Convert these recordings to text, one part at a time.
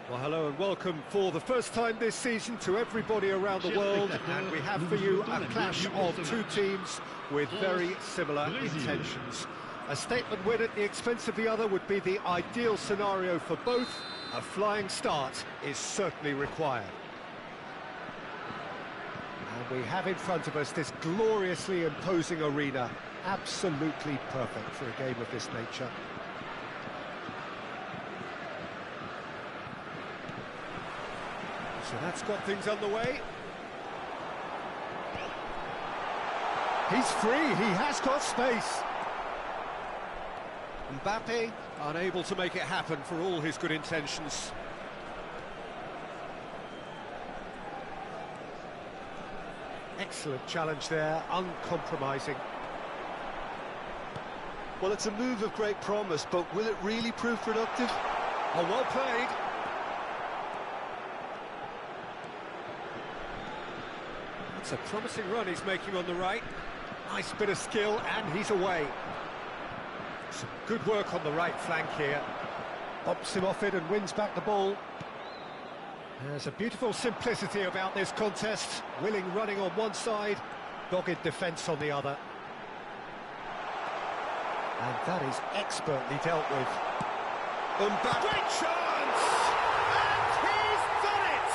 Well, hello and welcome for the first time this season to everybody around the world, and we have for you a clash of two teams with very similar intentions. A statement win at the expense of the other would be the ideal scenario for both. A flying start is certainly required. And we have in front of us this gloriously imposing arena, absolutely perfect for a game of this nature. So that's got things underway. He's free, he has got space. Mbappe unable to make it happen for all his good intentions. Excellent challenge there, uncompromising. Well, it's a move of great promise, but will it really prove productive? Oh, well played. It's a promising run he's making on the right. Nice bit of skill, and he's away. Some good work on the right flank here. Bumps him off it and wins back the ball. There's a beautiful simplicity about this contest. Willing running on one side, dogged defence on the other. And that is expertly dealt with. Great chance! And he's done it!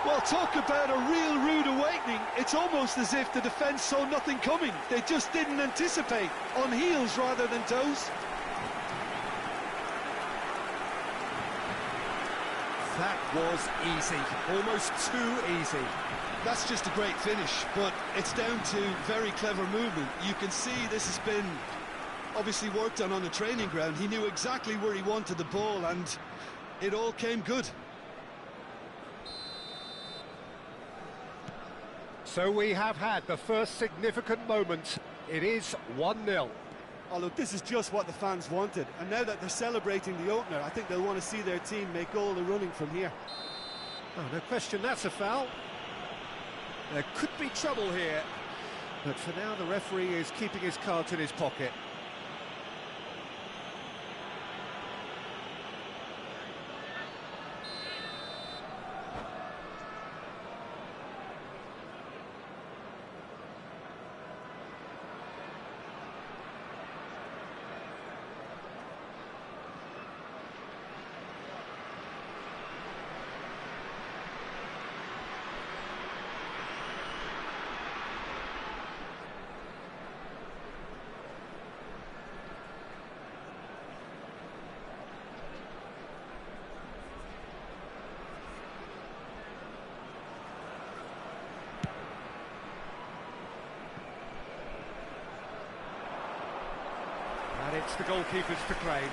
Well, talk about a real rude awakening. It's almost as if the defence saw nothing coming. They just didn't anticipate, on heels rather than toes. That was easy, almost too easy. That's just a great finish, but it's down to very clever movement. You can see this has been obviously worked on the training ground. He knew exactly where he wanted the ball, and it all came good. So we have had the first significant moment. It is 1-0. Oh, look, this is just what the fans wanted, and now that they're celebrating the opener, I think they'll want to see their team make all the running from here. Oh, no question, that's a foul. There could be trouble here, but for now the referee is keeping his cards in his pocket. And it's the goalkeepers to claim.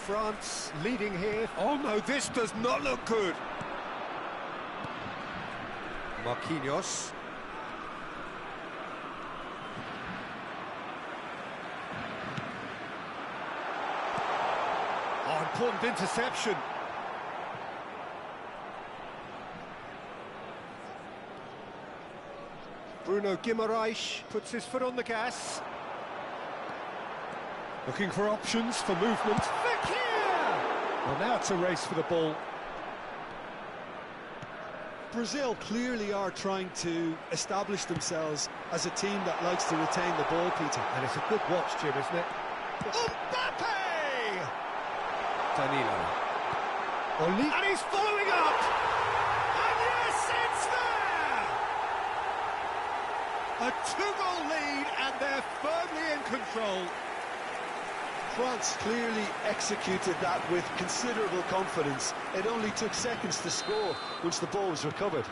France leading here. Oh no, this does not look good. Marquinhos. Oh, important interception. Bruno Guimaraes puts his foot on the gas. Looking for options for movement. Well, now it's a race for the ball. Brazil clearly are trying to establish themselves as a team that likes to retain the ball, Peter. And it's a good watch, Jim, isn't it? Mbappe! Danilo. And he's following up! And yes, it's there! A two-goal lead, and they're firmly in control. France clearly executed that with considerable confidence. It only took seconds to score once the ball was recovered.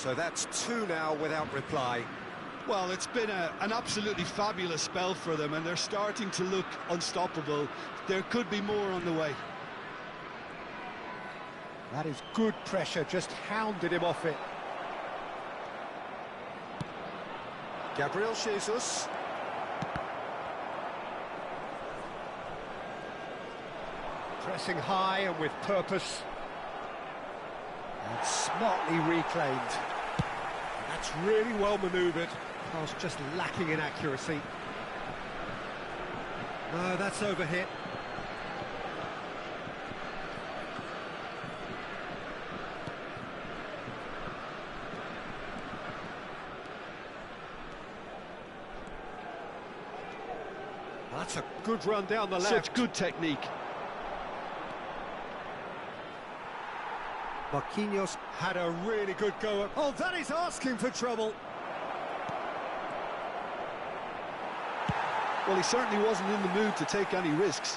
So that's two now without reply. Well, it's been an absolutely fabulous spell for them, and they're starting to look unstoppable. There could be more on the way. That is good pressure, just hounded him off it. Gabriel Jesus. Pressing high and with purpose. And smartly reclaimed. That's really well manoeuvred. Pass just lacking in accuracy. No, that's overhit. That's a good run down the left. Such good technique. Marquinhos had a really good go at... Oh, that is asking for trouble. Well, he certainly wasn't in the mood to take any risks.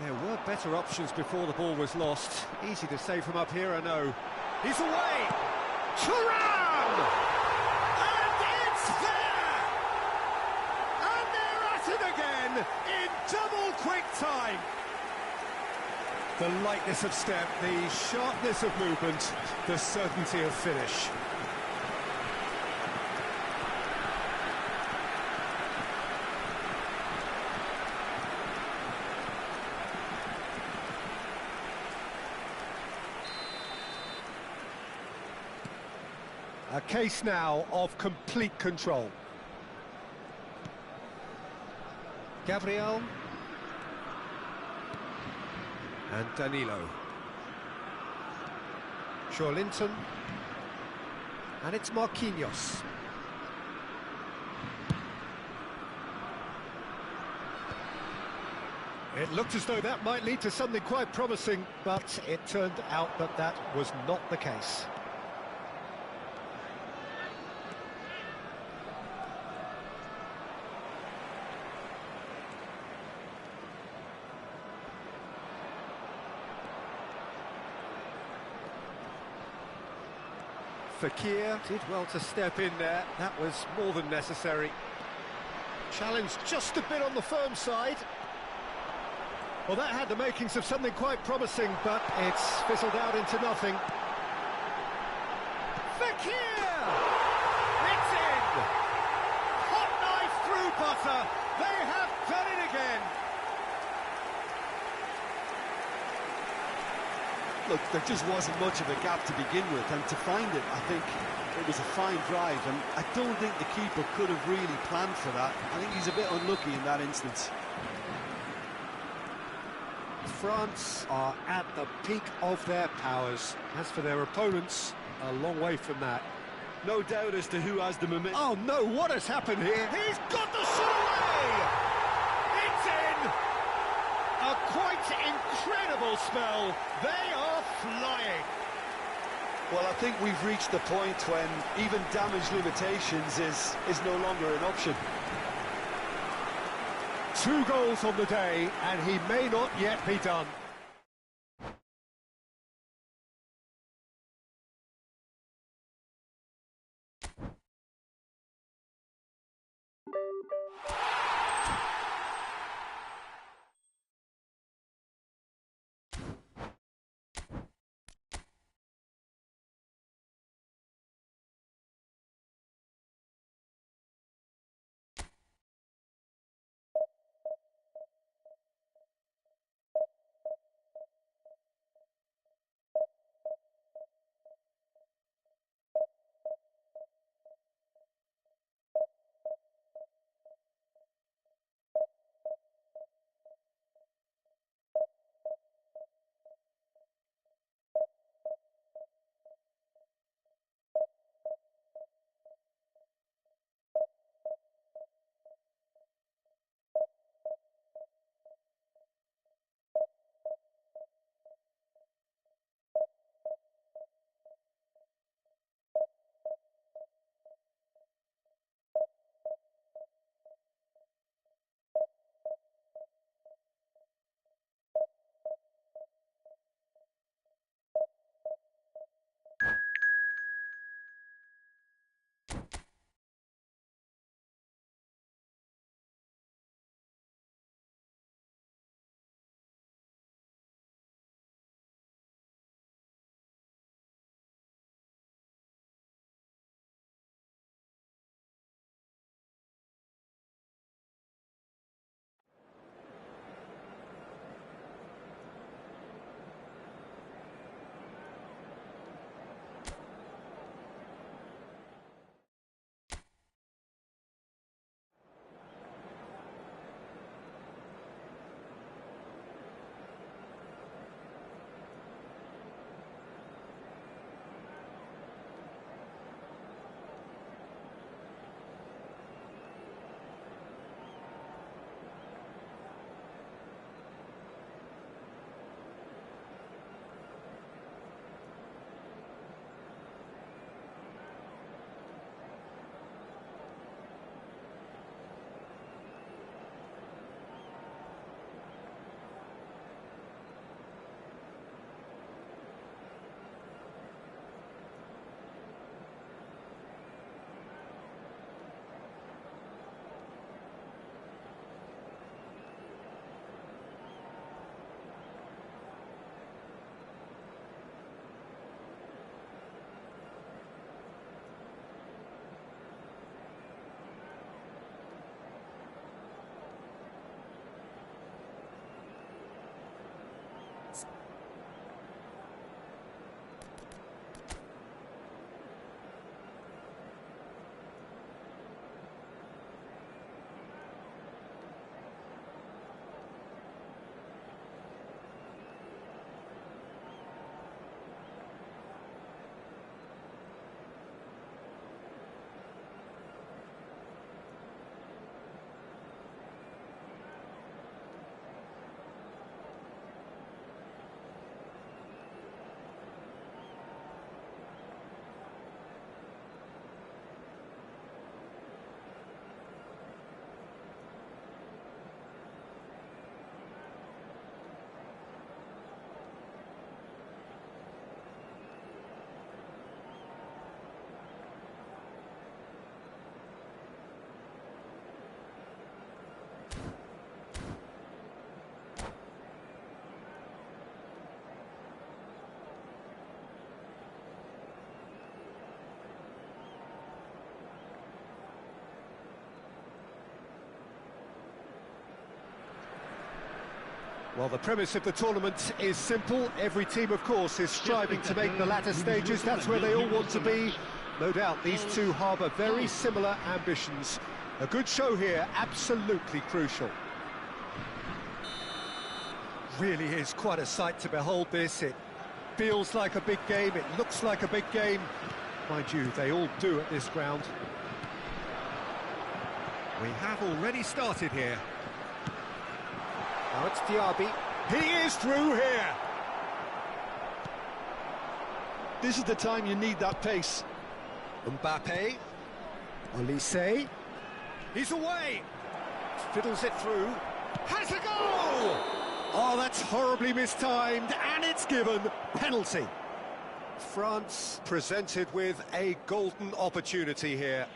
There were better options before the ball was lost. Easy to say from up here, I know. He's away! Thuram! And it's there! And they're at it again in double quick time. The lightness of step, the sharpness of movement, the certainty of finish. A case now of complete control. Gabriel. And Danilo. Linton. And it's Marquinhos. It looked as though that might lead to something quite promising, but it turned out that that was not the case. Fekir did well to step in there. That was more than necessary. Challenged just a bit on the firm side. Well, that had the makings of something quite promising, but it's fizzled out into nothing. Fekir! It's in! Hot knife through butter. They have done it again. Look, there just wasn't much of a gap to begin with, and to find it, I think it was a fine drive, and I don't think the keeper could have really planned for that. I think he's a bit unlucky in that instance. France are at the peak of their powers. As for their opponents, a long way from that. No doubt as to who has the momentum. Oh no, what has happened here? He's got the shot away! It's in! A quite incredible spell. They are flying. Well, I think we've reached the point when even damage limitations is no longer an option. 2 goals on the day, and he may not yet be done. Well, the premise of the tournament is simple. Every team, of course, is striving to make the latter stages. That's where they all want to be. No doubt these two harbour very similar ambitions. A good show here, absolutely crucial. Really is quite a sight to behold this. It feels like a big game, it looks like a big game. Mind you, they all do at this ground. We have already started here. Now it's Diaby. He is through here! This is the time you need that pace. Mbappe. Olise. He's away! Fiddles it through. Has a goal! Oh, that's horribly mistimed, and it's given. Penalty. France presented with a golden opportunity here.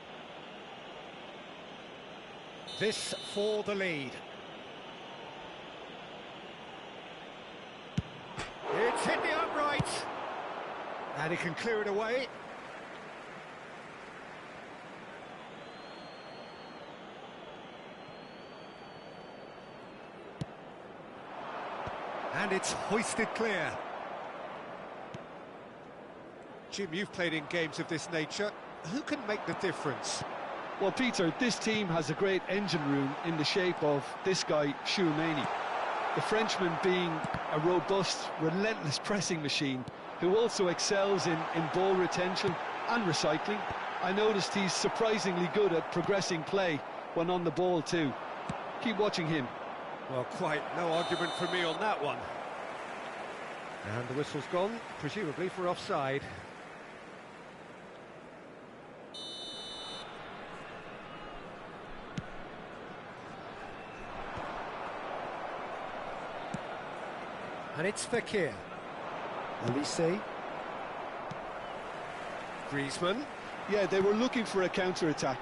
This for the lead. It's hit the upright. And he can clear it away. And it's hoisted clear. Jim, you've played in games of this nature. Who can make the difference? Well, Peter, this team has a great engine room in the shape of this guy, Chouameni. The Frenchman being a robust, relentless pressing machine who also excels in ball retention and recycling. I noticed he's surprisingly good at progressing play when on the ball too. Keep watching him. Well, quite no argument for me on that one. And the whistle's gone, presumably for offside. And it's Fekir. Olise. Griezmann. Yeah, they were looking for a counter-attack.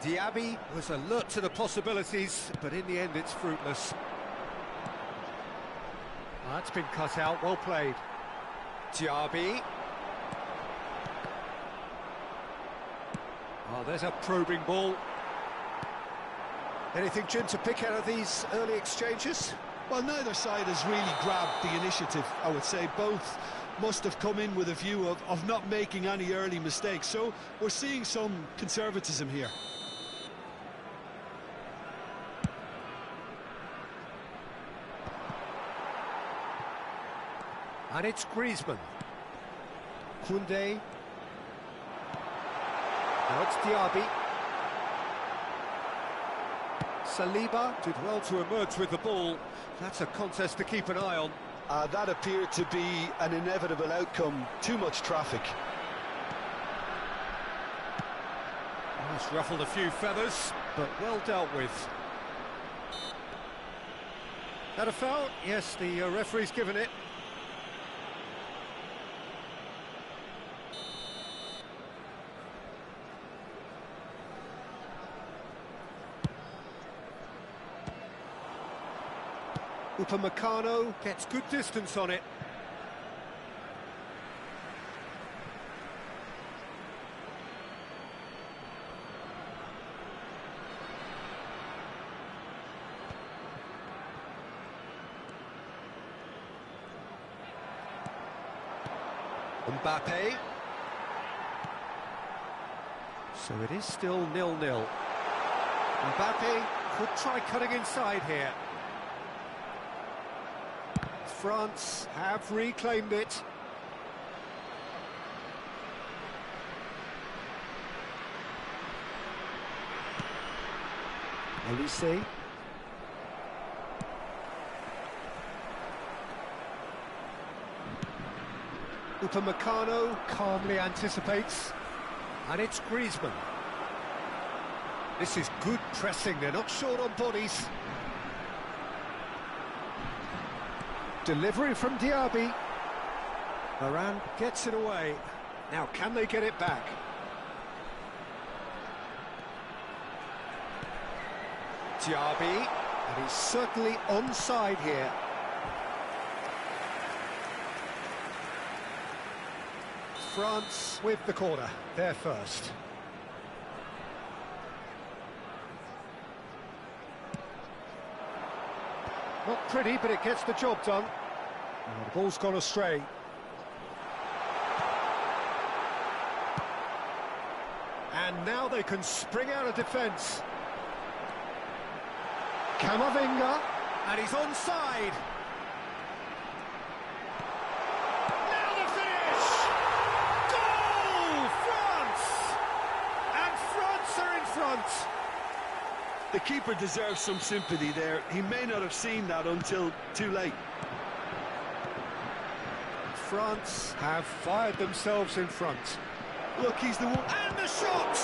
Diaby was alert to the possibilities, but in the end it's fruitless. That's been cut out, well played. Diaby. Oh, there's a probing ball. Anything, Jim, to pick out of these early exchanges? Well, neither side has really grabbed the initiative, I would say. Both must have come in with a view of not making any early mistakes. So we're seeing some conservatism here. And it's Griezmann. Koundé. Now it's Diaby. Saliba did well to emerge with the ball. That's a contest to keep an eye on. That appeared to be an inevitable outcome. Too much traffic. It's ruffled a few feathers, but well dealt with. That a foul? Yes, the referee's given it. Upamecano gets good distance on it. Mbappe. So it is still 0-0. Mbappe could try cutting inside here. France have reclaimed it. Olise. Upamecano calmly anticipates. And it's Griezmann. This is good pressing, they're not short on bodies. Delivery from Diaby. Varane gets it away. Now, can they get it back? Diaby, and he's certainly onside here. France with the corner, they're first. Not pretty, but it gets the job done. Oh, the ball's gone astray. And now they can spring out of defence. Camavinga, and he's onside. Now the finish! Goal! France! And France are in front. The keeper deserves some sympathy there. He may not have seen that until too late. France have fired themselves in front. Look, he's the one. And the shot!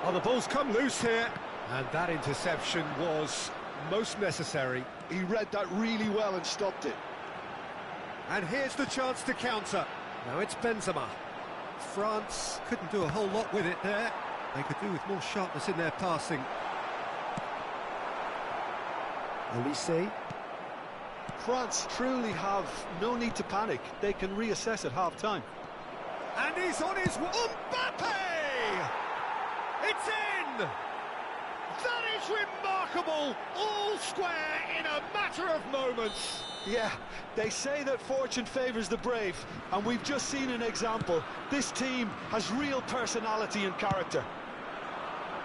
Oh, the ball's come loose here. And that interception was most necessary. He read that really well and stopped it. And here's the chance to counter. Now it's Benzema. France couldn't do a whole lot with it there. They could do with more sharpness in their passing. Olise. France truly have no need to panic. They can reassess at half-time. And he's on his way. Mbappe! It's in! That is remarkable! All square in a matter of moments. Yeah, they say that fortune favours the brave, and we've just seen an example. This team has real personality and character.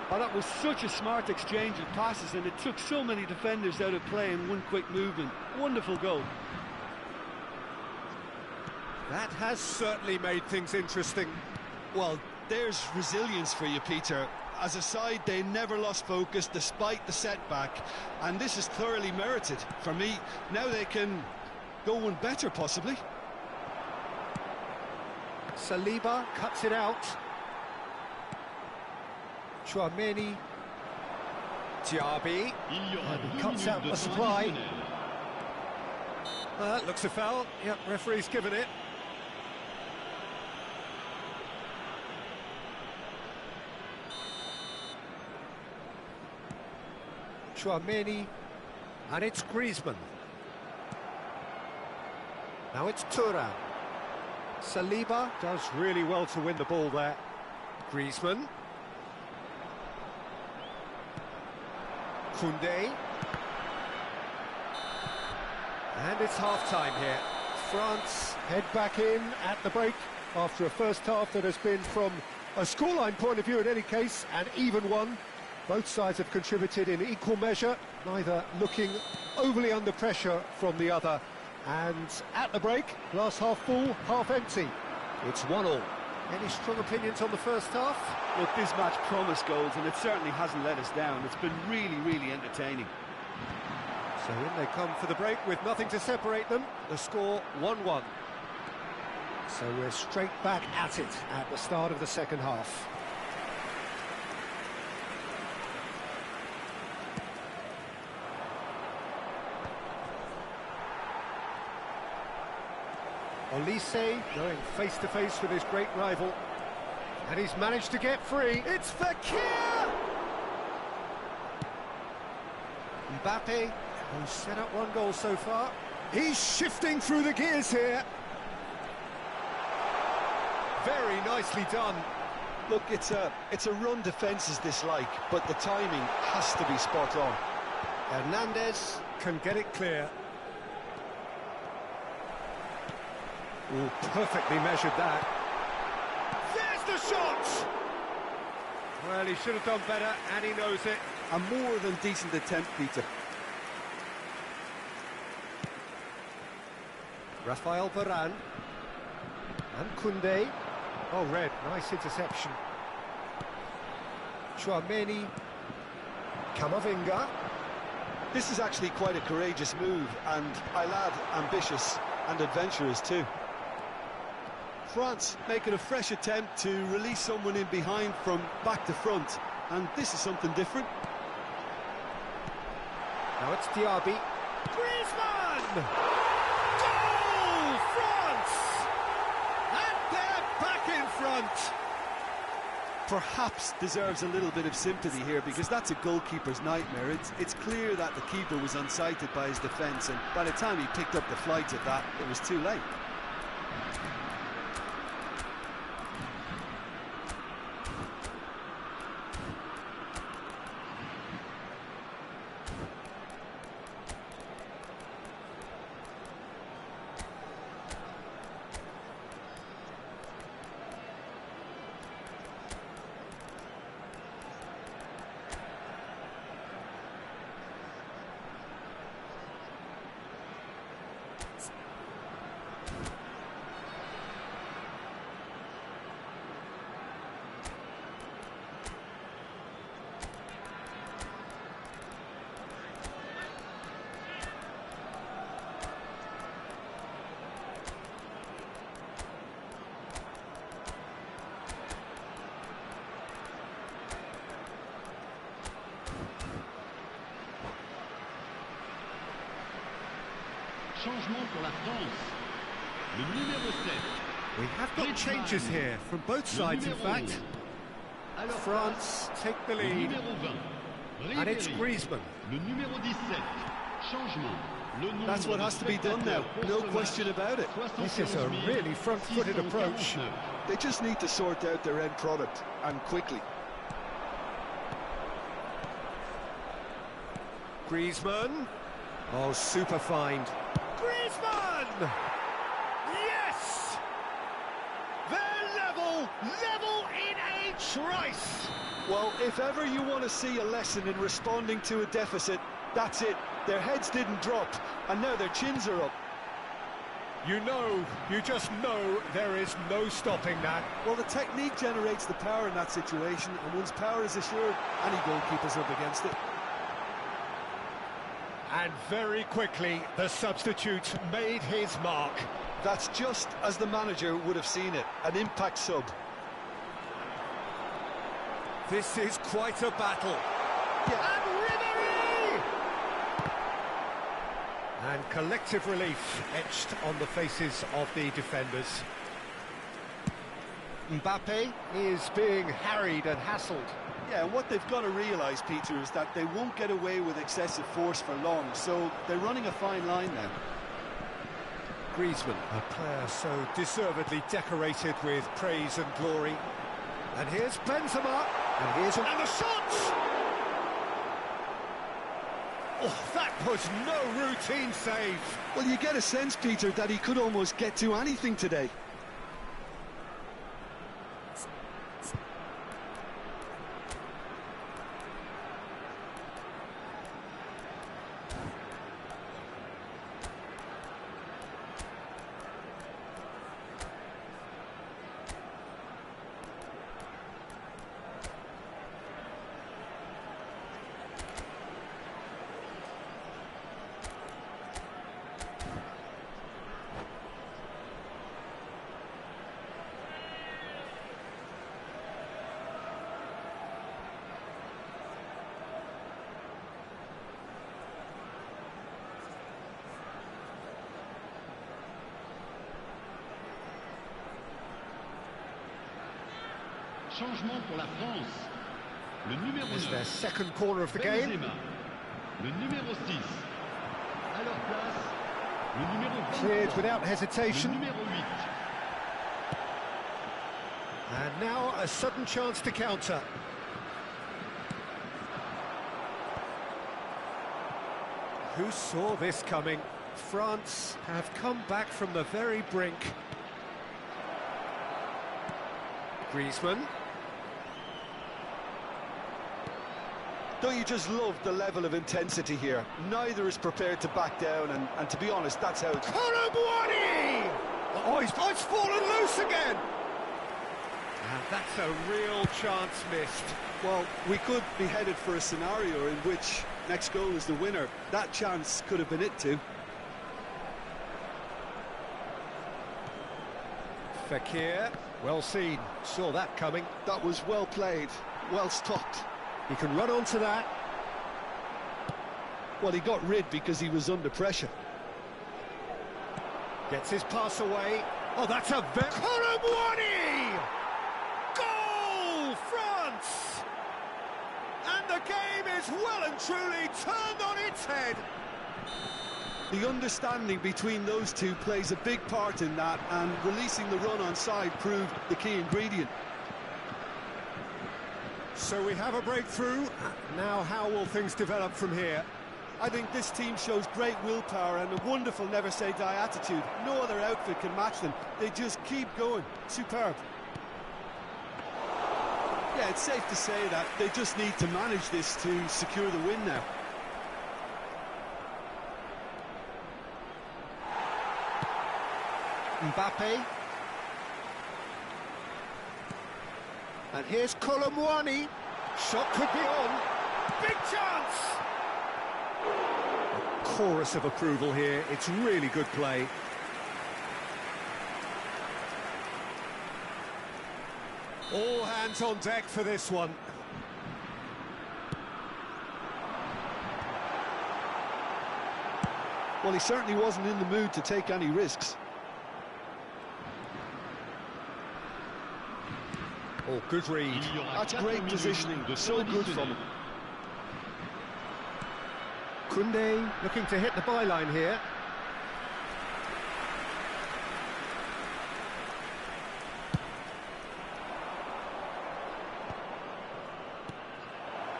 Oh, that was such a smart exchange of passes, and it took so many defenders out of play in one quick movement. Wonderful goal. That has certainly made things interesting. Well, there's resilience for you, Peter. As a side, they never lost focus despite the setback, and this is thoroughly merited. For me, now they can go one better, possibly. Saliba cuts it out. Chouameni. Diaby. And he cuts out the supply. Looks a foul. Yep, referee's given it. Chouameni, and it's Griezmann. Now it's Thuram. Saliba does really well to win the ball there. Griezmann. Koundé. And it's half-time here. France head back in at the break after a first half that has been, from a scoreline point of view in any case, an even one. Both sides have contributed in equal measure, neither looking overly under pressure from the other. And at the break, glass half full, half empty. It's 1-1. Any strong opinions on the first half? Look, this match promised goals, and it certainly hasn't let us down. It's been really, really entertaining. So in they come for the break with nothing to separate them. The score 1-1. So we're straight back at it at the start of the second half. Olise going face-to-face with his great rival. And he's managed to get free. It's Fekir! Mbappe, who's set up one goal so far. He's shifting through the gears here. Very nicely done. Look, it's a run defences dislike, but the timing has to be spot on. Hernandez can get it clear. Ooh, perfectly measured that. There's the shot! Well, he should have done better, and he knows it. A more than decent attempt, Peter. Rafael Varane. And Koundé. Oh, red, nice interception. Chouameni. Camavinga. This is actually quite a courageous move, and I'll add ambitious and adventurous too. France making a fresh attempt to release someone in behind from back to front, and this is something different. Now it's Diaby. Griezmann! Goal! France! And they're back in front! Perhaps deserves a little bit of sympathy here, because that's a goalkeeper's nightmare. It's clear that the keeper was unsighted by his defence, and by the time he picked up the flight at that, it was too late. Changement pour la France. Le numéro 7. We have got changes here from both sides, in fact. France take the Le lead, numéro 20. and it's Ribéry. Griezmann. Le numéro 17. Changement. Le nombre That's what de has to be done now, spectateurs pour no ce question match, about it. This is a really front-footed approach. 649. They just need to sort out their end product, and quickly. Griezmann. Oh, super find. Griezmann! Yes! They're level in a trice! Well, if ever you want to see a lesson in responding to a deficit, that's it. Their heads didn't drop, and now their chins are up. You just know there is no stopping that. Well, the technique generates the power in that situation, and once power is assured, any goalkeeper's up against it. And very quickly, the substitute made his mark. That's just as the manager would have seen it, an impact sub. This is quite a battle. Yeah. And Ribéry! And collective relief etched on the faces of the defenders. Mbappe is being harried and hassled. Yeah, and what they've got to realise, Peter, is that they won't get away with excessive force for long, so they're running a fine line now. Griezmann, a player so deservedly decorated with praise and glory. And here's Benzema, and here's and the shot! Oh, that was no routine save. Well, you get a sense, Peter, that he could almost get to anything today. Changement pour la France. Le numéro It's 9. their second corner of the game. Benzema. Le numéro 6. À leur place, le numéro 23. Cleared without Le hesitation. numéro 8. And now a sudden chance to counter. Who saw this coming? France have come back from the very brink. Griezmann. Don't you just love the level of intensity here? Neither is prepared to back down, and to be honest, that's how it's... Colomboigny! Oh, he's fallen loose again! And that's a real chance missed. Well, we could be headed for a scenario in which next goal is the winner. That chance could have been it too. Fekir, well seen, saw that coming. That was well played, well stopped. He can run onto that. Well, he got rid because he was under pressure. Gets his pass away. Oh, that's a very... Colomboigny! Goal, France! And the game is well and truly turned on its head. The understanding between those two plays a big part in that, and releasing the run on side proved the key ingredient. So we have a breakthrough. Now how will things develop from here? I think this team shows great willpower and a wonderful never-say-die attitude. No other outfit can match them. They just keep going. Superb. Yeah, it's safe to say that they just need to manage this to secure the win now. Mbappe. And here's Colomboigny. Shot could be on. Big chance! A chorus of approval here. It's really good play. All hands on deck for this one. Well, he certainly wasn't in the mood to take any risks. Oh, good read. That's great positioning, so good from him. Koundé looking to hit the byline here.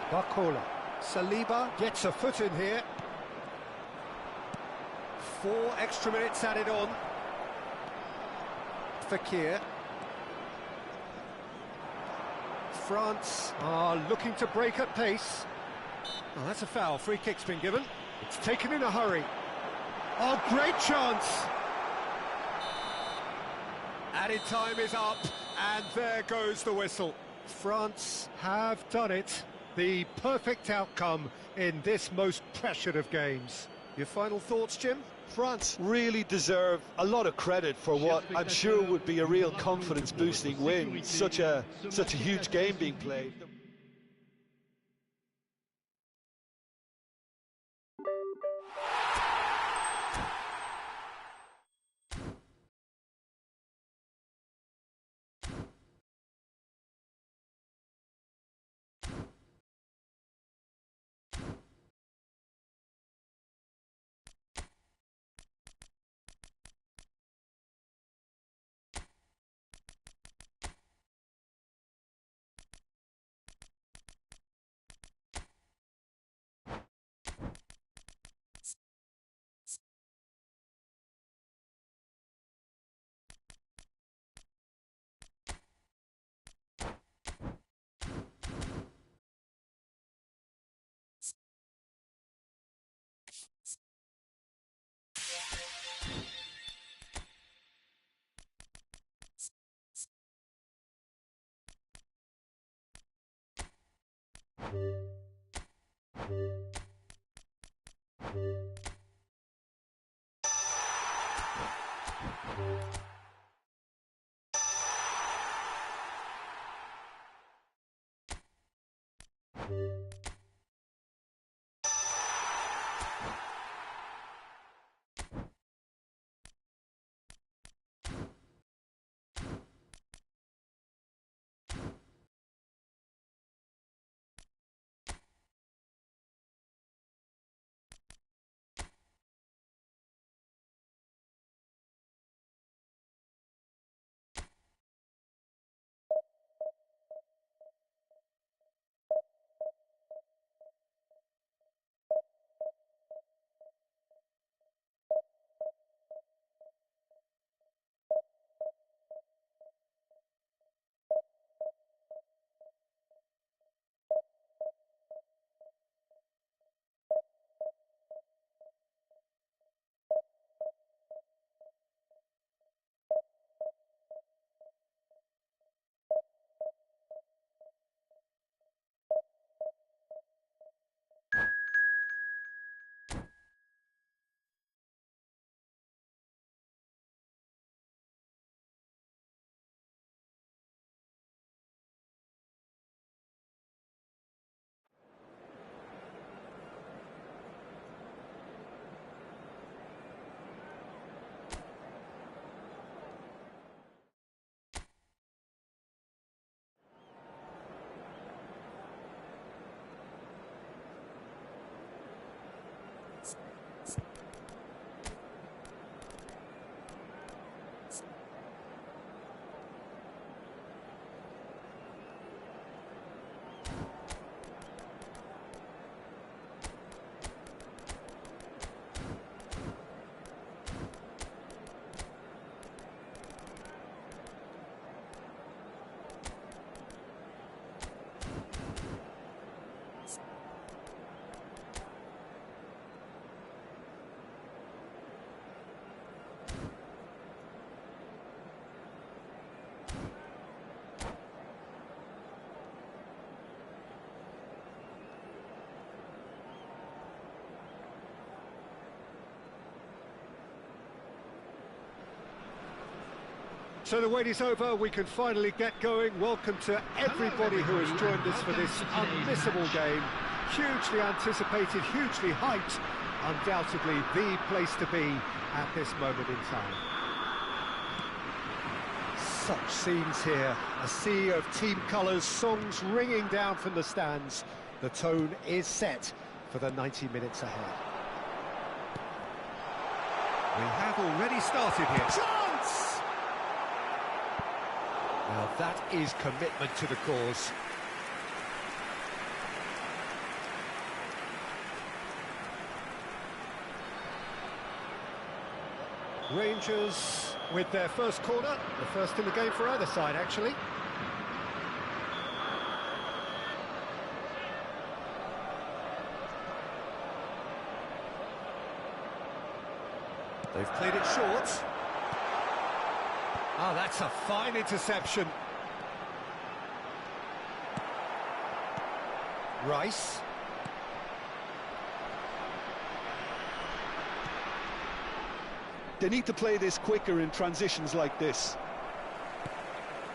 Barcola. Saliba gets a foot in here. 4 extra minutes added on. Fekir. France are looking to break at pace. Oh, that's a foul. Free kick's been given. It's taken in a hurry. Oh, great chance! Added time is up, and there goes the whistle. France have done it. The perfect outcome in this most pressured of games. Your final thoughts, Jim? France really deserve a lot of credit for what I'm sure would be a real confidence-boosting win. Such a huge game being played. So the wait is over, we can finally get going. Welcome to everybody who has joined us for this unmissable game. Hugely anticipated, hugely hyped, Undoubtedly the place to be at this moment in time. Such scenes here, a sea of team colours, songs ringing down from the stands. The tone is set for the 90 minutes ahead. We have already started here. Chance! Now that is commitment to the cause. Rangers with their first corner, the first in the game for either side, actually. They've played it short. Ah, that's a fine interception. Rice. They need to play this quicker in transitions like this.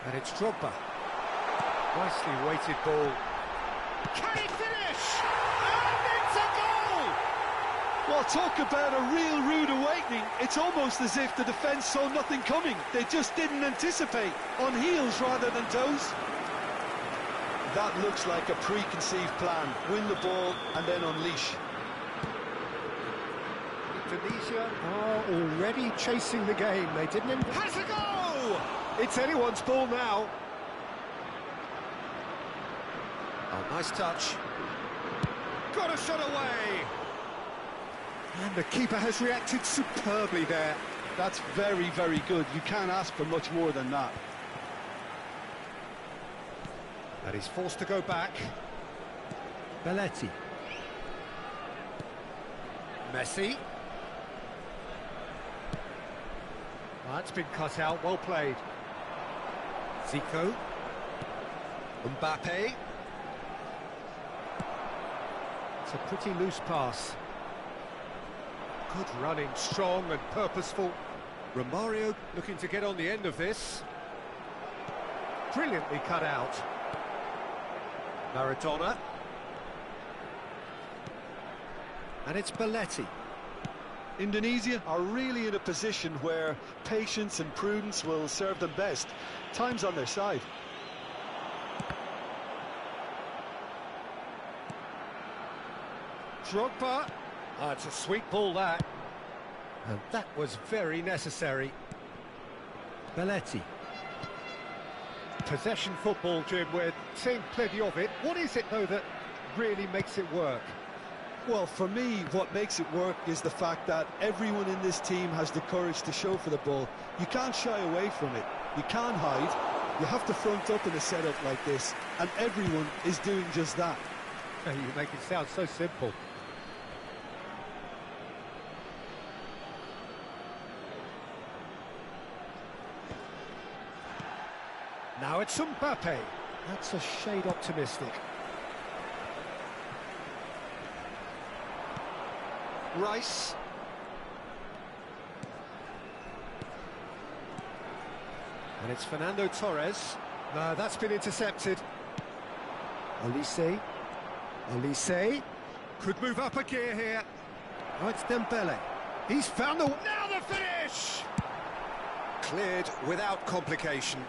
And it's Drogba. Nicely weighted ball. Can he finish? And it's a goal! Well, talk about a real rude awakening. It's almost as if the defence saw nothing coming. They just didn't anticipate. On heels rather than toes. That looks like a preconceived plan. Win the ball and then unleash. Indonesia are already chasing the game. They didn't... Has a go! It's anyone's ball now. Oh, nice touch. Got a shot away. And the keeper has reacted superbly there. That's very, very good. You can't ask for much more than that. And he's forced to go back. Belletti. Messi. That's been cut out, well played. Zico. Mbappe. It's a pretty loose pass. Good running, strong and purposeful. Romario looking to get on the end of this. Brilliantly cut out. Maradona. And it's Belletti. Indonesia are really in a position where patience and prudence will serve them best. Time's on their side. Drogba. Oh, it's a sweet ball, that. And that was very necessary. Belletti. Possession football, Jim, we're seeing plenty of it. What is it, though, that really makes it work? Well, for me, what makes it work is the fact that everyone in this team has the courage to show for the ball. You can't shy away from it. You can't hide. You have to front up in a setup like this, and everyone is doing just that. You make it sound so simple. Now it's Mbappe. That's a shade optimistic. Rice. And it's Fernando Torres. No, that's been intercepted. Olise. Olise. Could move up a gear here. Oh, it's Dembele. He's found the... Now the finish! Cleared without complication.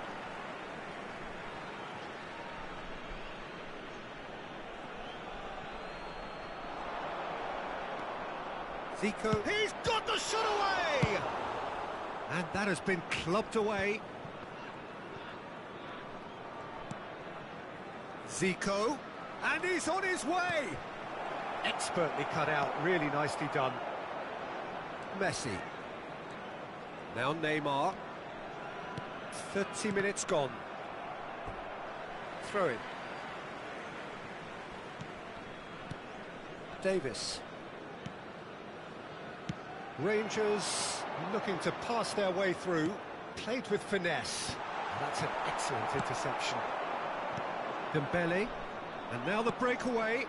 Zico. He's got the shot away! And that has been clubbed away. Zico. And he's on his way! Expertly cut out, really nicely done. Messi. Now Neymar. 30 minutes gone. Throw in. Davis. Rangers looking to pass their way through. Played with finesse. That's an excellent interception. Dembele. And now the breakaway.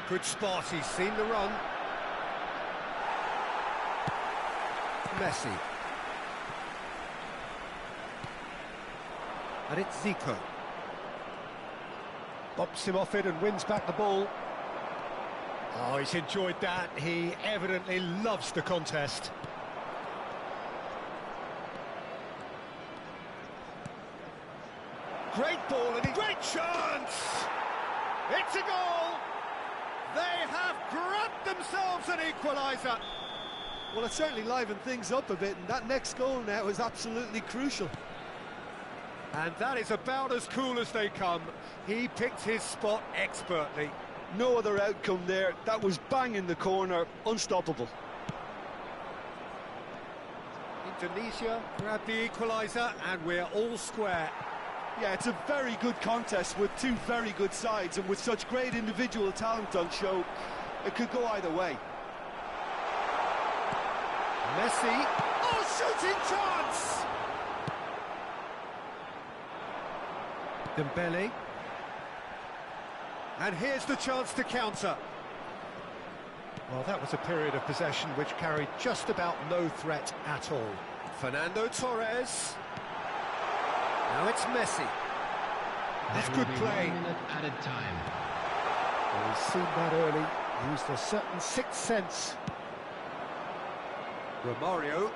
Good spot, he's seen the run. Messi. And it's Zico. Bops him off it and wins back the ball. Oh, he's enjoyed that. He evidently loves the contest. Great ball and great chance! It's a goal! They have grabbed themselves an equaliser. Well, it certainly livened things up a bit, and that next goal now is absolutely crucial. And that is about as cool as they come. He picked his spot expertly. No other outcome there. That was bang in the corner, unstoppable. Indonesia grabbed the equaliser, and we're all square. Yeah, it's a very good contest with two very good sides, and with such great individual talent on show, it could go either way. Messi, oh, shooting chance! Dembele. And here's the chance to counter. Well, that was a period of possession which carried just about no threat at all. Fernando Torres. Now it's Messi. That's good play. 1 minute added time. Well, he's seen that early, used a certain sixth sense. Romario.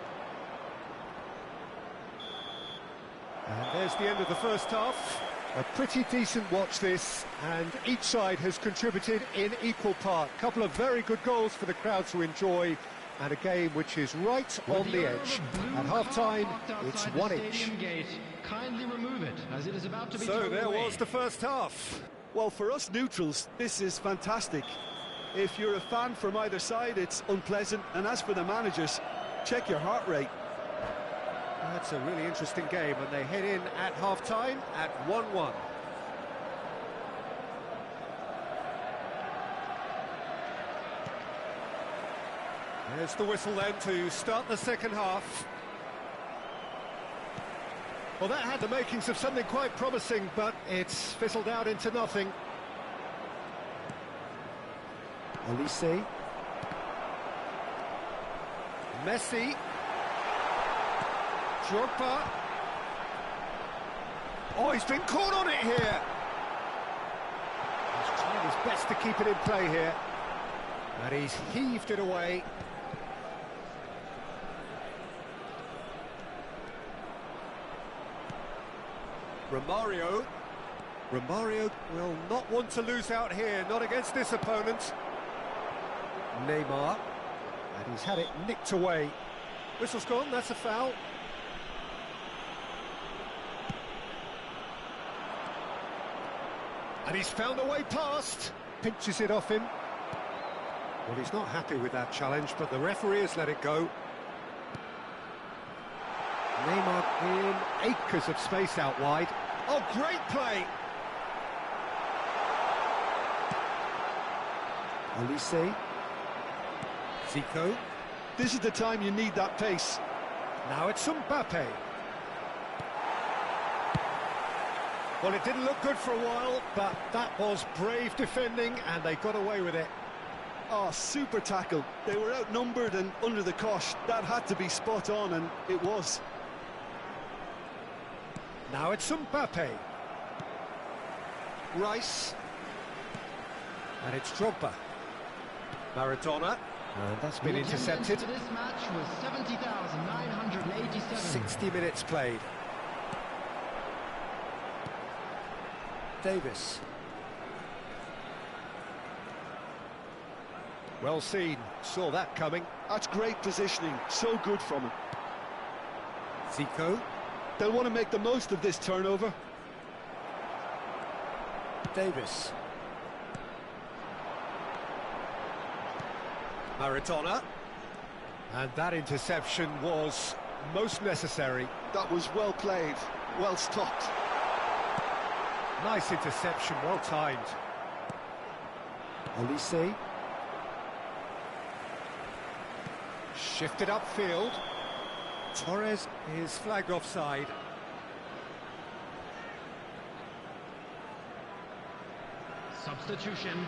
And there's the end of the first half. A pretty decent watch this, and each side has contributed in equal part. A couple of very good goals for the crowd to enjoy, and a game which is right on the edge. At half-time, it's 1-1. Kindly remove it, as it is about to be So thrown there away. was the first half. Well, for us neutrals, this is fantastic. If you're a fan from either side, it's unpleasant, and as for the managers, check your heart rate. That's a really interesting game, and they head in at half-time at 1-1. There's the whistle then to start the second half. Well, that had the makings of something quite promising, but it's fizzled out into nothing. Olise. Messi. Drogba. Oh, he's been caught on it here. He's trying his best to keep it in play here. And he's heaved it away. Romario. Romario will not want to lose out here, not against this opponent. Neymar. And he's had it nicked away. Whistle's gone, that's a foul. And he's found a way past. Pinches it off him. Well, he's not happy with that challenge, but the referee has let it go. Neymar in acres of space out wide. Oh, great play! Olise. Zico. This is the time you need that pace. Now it's Mbappe. Well, it didn't look good for a while, but that was brave defending, and they got away with it. Oh, super tackle. They were outnumbered and under the cosh. That had to be spot on, and it was. Now it's Mbappe. Rice. And it's Drogba. Maradona. And that's been intercepted. The attendance for this match was 70,987. 60 minutes played. Davis. Well seen, saw that coming. That's great positioning, so good from him. Zico. They'll want to make the most of this turnover. Davis. Maradona. And that interception was most necessary. That was well played, well stopped. Nice interception, well timed. Olise. Shifted upfield. Torres is flagged offside. Substitution.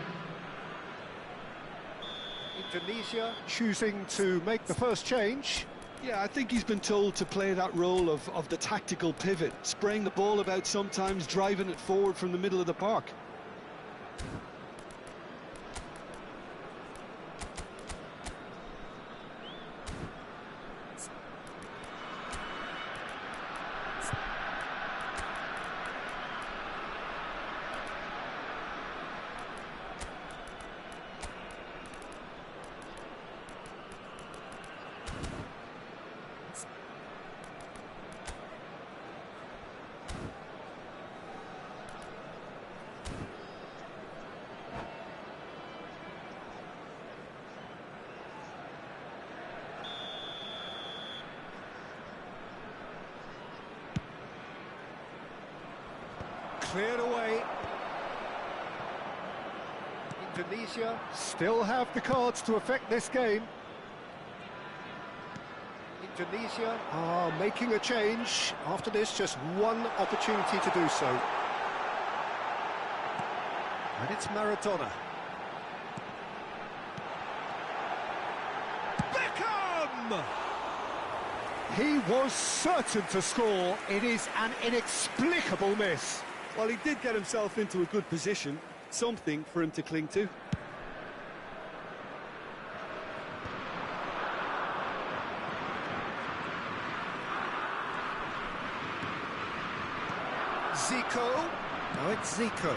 Indonesia choosing to make the first change. Yeah, I think he's been told to play that role of the tactical pivot, spraying the ball about sometimes, driving it forward from the middle of the park. cleared away. Indonesia still have the cards to affect this game. Indonesia are making a change. After this, just one opportunity to do so. And it's Maradona. Beckham! He was certain to score. It is an inexplicable miss. Well, he did get himself into a good position, something for him to cling to. Zico. No, it's Zico.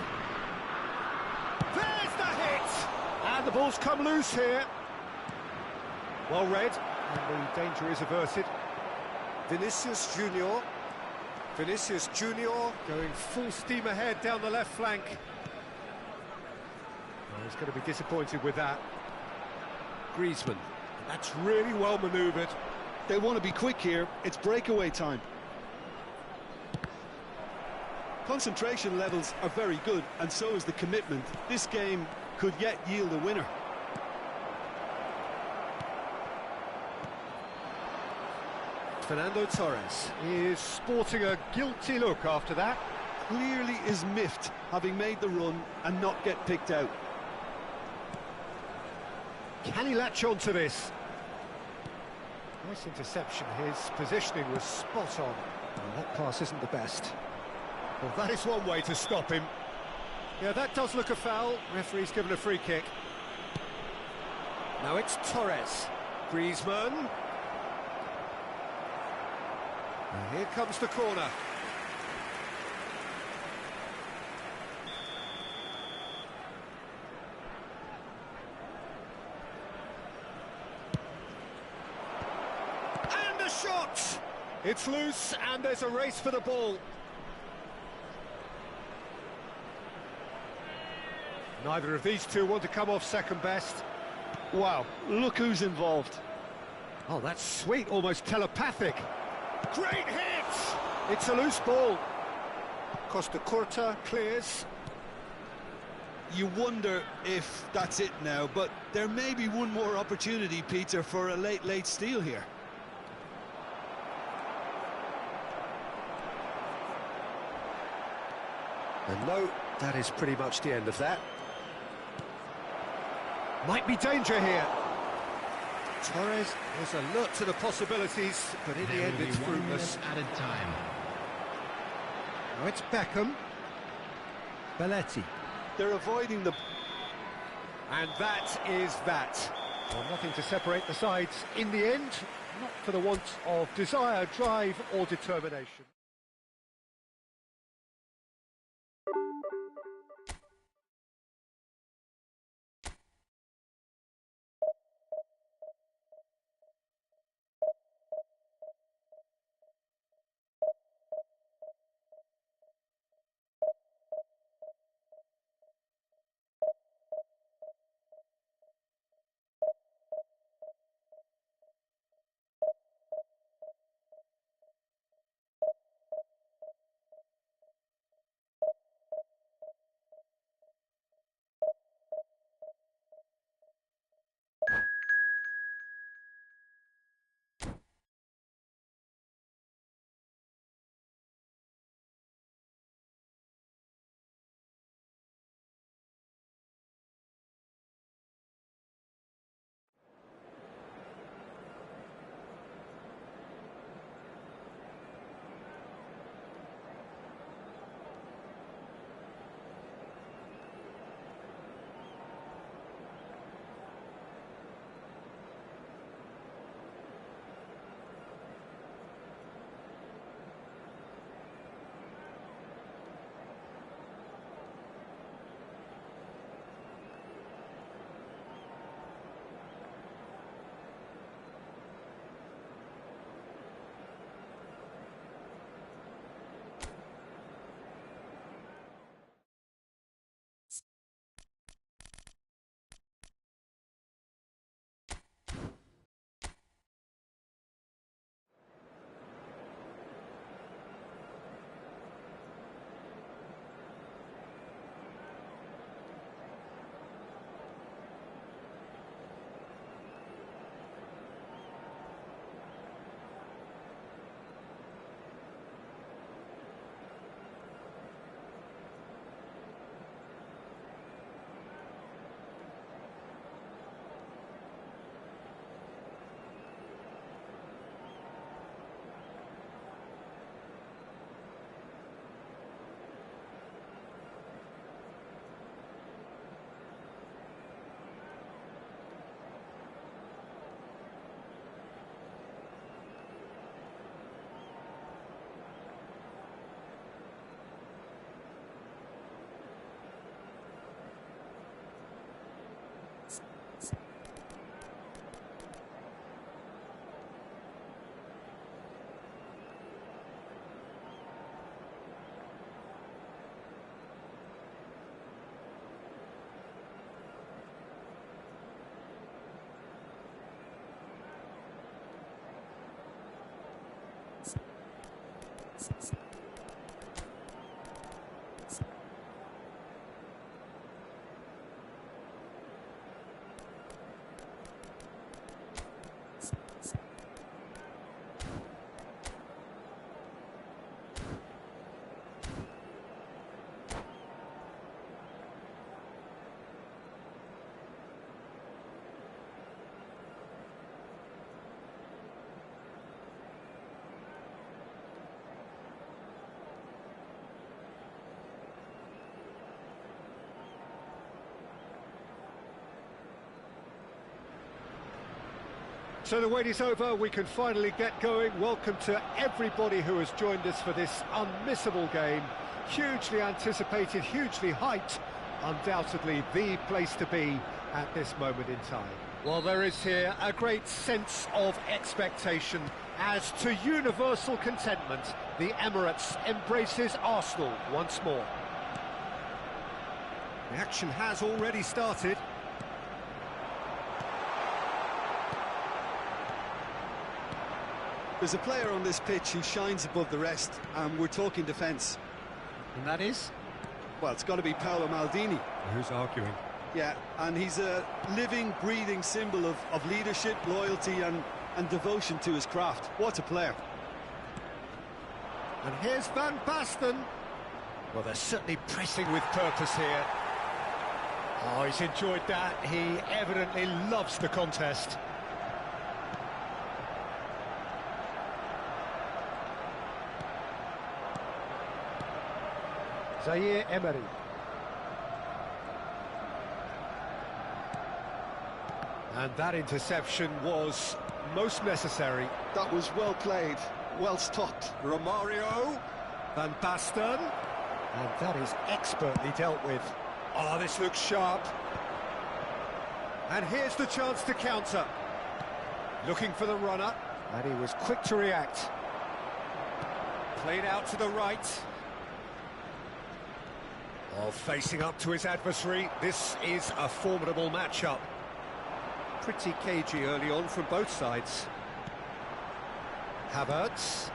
There's the hit! And the ball's come loose here. Well read, and the danger is averted. Vinicius Junior. Vinicius Junior going full steam ahead down the left flank. Oh, he's going to be disappointed with that. Griezmann. That's really well manoeuvred. They want to be quick here. It's breakaway time. Concentration levels are very good, and so is the commitment. This game could yet yield a winner. Fernando Torres is sporting a guilty look after that. Clearly is miffed, having made the run and not get picked out. Can he latch on to this? Nice interception. His positioning was spot on. Well, that pass isn't the best. Well, that is one way to stop him. Yeah, that does look a foul. Referee's given a free kick. Now it's Torres. Griezmann. And here comes the corner. And the shot! It's loose, and there's a race for the ball. Neither of these two want to come off second best. Wow, look who's involved. Oh, that's sweet, almost telepathic. Great hit! It's a loose ball. Costa Curta clears. You wonder if that's it now, but there may be one more opportunity, Peter, for a late steal here. And no, that is pretty much the end of that. Might be danger here. Torres was alert to the possibilities, but in the end it's fruitless. Added time. Now it's Beckham. Belletti. They're avoiding the... And that is that. Well, nothing to separate the sides in the end, not for the want of desire, drive or determination. So the wait is over, we can finally get going. Welcome to everybody who has joined us for this unmissable game. Hugely anticipated, hugely hyped, undoubtedly the place to be at this moment in time. Well, there is here a great sense of expectation as to universal contentment. The Emirates embraces Arsenal once more. The action has already started. There's a player on this pitch who shines above the rest, and we're talking defence. And that is? Well, it's got to be Paolo Maldini. Who's arguing? Yeah, and he's a living, breathing symbol of leadership, loyalty and devotion to his craft. What a player. And here's Van Basten. Well, they're certainly pressing with purpose here. Oh, he's enjoyed that. He evidently loves the contest. Zaire Emery. And that interception was most necessary. That was well played, well stopped. Romario, Van Basten, and that is expertly dealt with. Oh, this looks sharp. And here's the chance to counter. Looking for the runner, and he was quick to react. Played out to the right. Oh, facing up to his adversary, this is a formidable matchup. Pretty cagey early on from both sides. Havertz.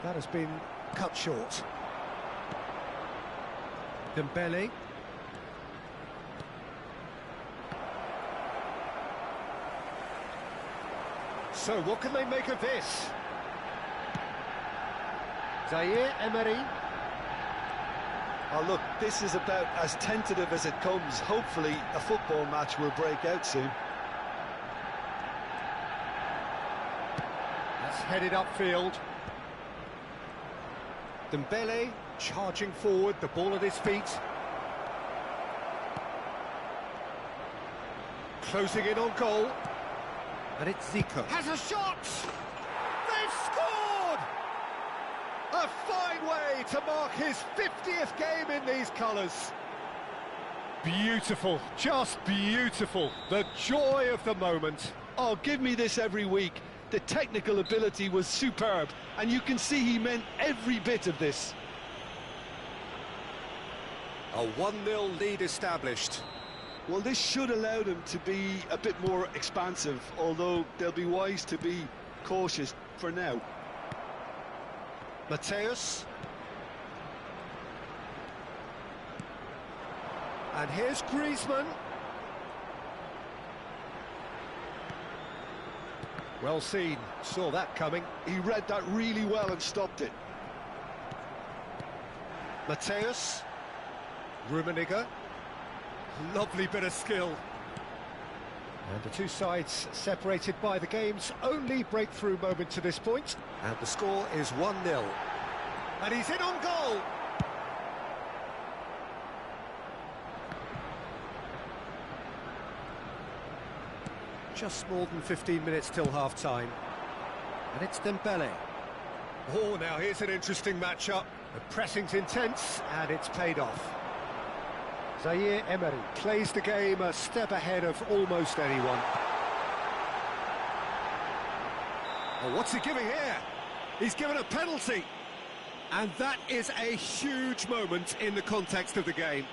That has been cut short. Dembele. So what can they make of this? Zaire Emery. Oh, look, this is about as tentative as it comes. Hopefully, a football match will break out soon. That's headed upfield. Dembele charging forward, the ball at his feet. Closing in on goal. And it's Zico. Has a shot! They've scored! A fine way to mark his 50th game in these colours. Beautiful, just beautiful. The joy of the moment. Oh, give me this every week. The technical ability was superb, and you can see he meant every bit of this. A 1-0 lead established. Well, this should allow them to be a bit more expansive, although they'll be wise to be cautious for now. Mateus. And here's Griezmann. Well seen, saw that coming. He read that really well and stopped it. Mateus. Rummenigge. Lovely bit of skill. And the two sides separated by the game's only breakthrough moment to this point. And the score is 1-0. And he's in on goal! Just more than 15 minutes till half-time. And it's Dembele. Oh, now here's an interesting matchup. The pressing's intense, and it's paid off. Zaire Emery plays the game a step ahead of almost anyone. Oh, what's he giving here? He's given a penalty. And that is a huge moment in the context of the game.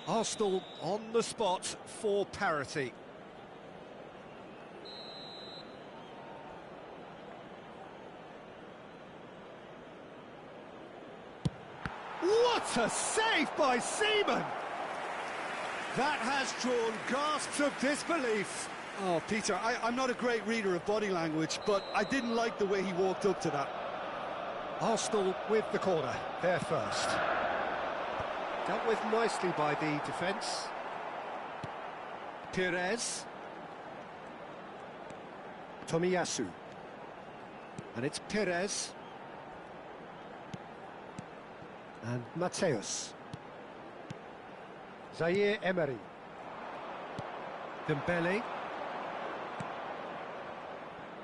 Arsenal on the spot for parity. What a save by Seaman! That has drawn gasps of disbelief. Oh, Peter, I'm not a great reader of body language, but I didn't like the way he walked up to that. Arsenal with the corner, there first. Dealt with nicely by the defence. Pires. Tomiyasu. And it's Pires. And Mateus. Zaire Emery. Dembele.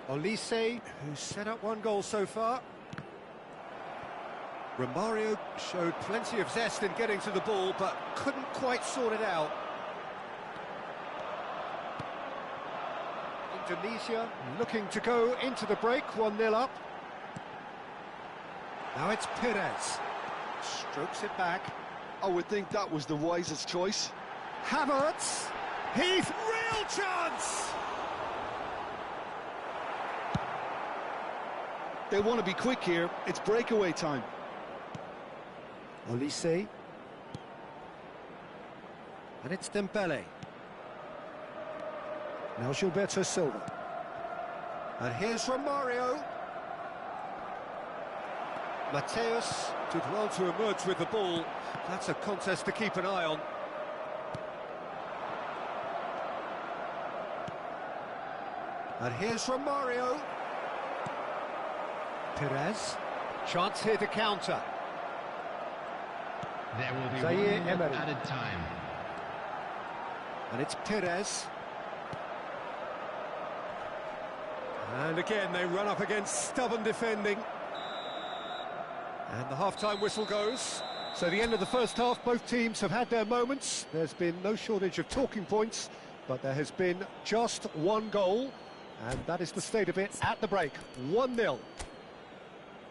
Olise, who's set up one goal so far. Romario showed plenty of zest in getting to the ball, but couldn't quite sort it out. Indonesia looking to go into the break, 1-0 up. Now it's Pires. Strokes it back. I would think that was the wisest choice. Havertz. Heath, real chance! They want to be quick here. It's breakaway time. Olise. And it's Dembele. Now Gilberto Silva. And here's Romario. Mateus did well to emerge with the ball. That's a contest to keep an eye on. And here's Romario. Pires. Chance here to counter. There will be Zaire one Emery. added time. And it's Pires. And again, they run up against stubborn defending. And the half-time whistle goes. So the end of the first half, both teams have had their moments. There's been no shortage of talking points, but there has been just one goal, and that is the state of it at the break. 1-0.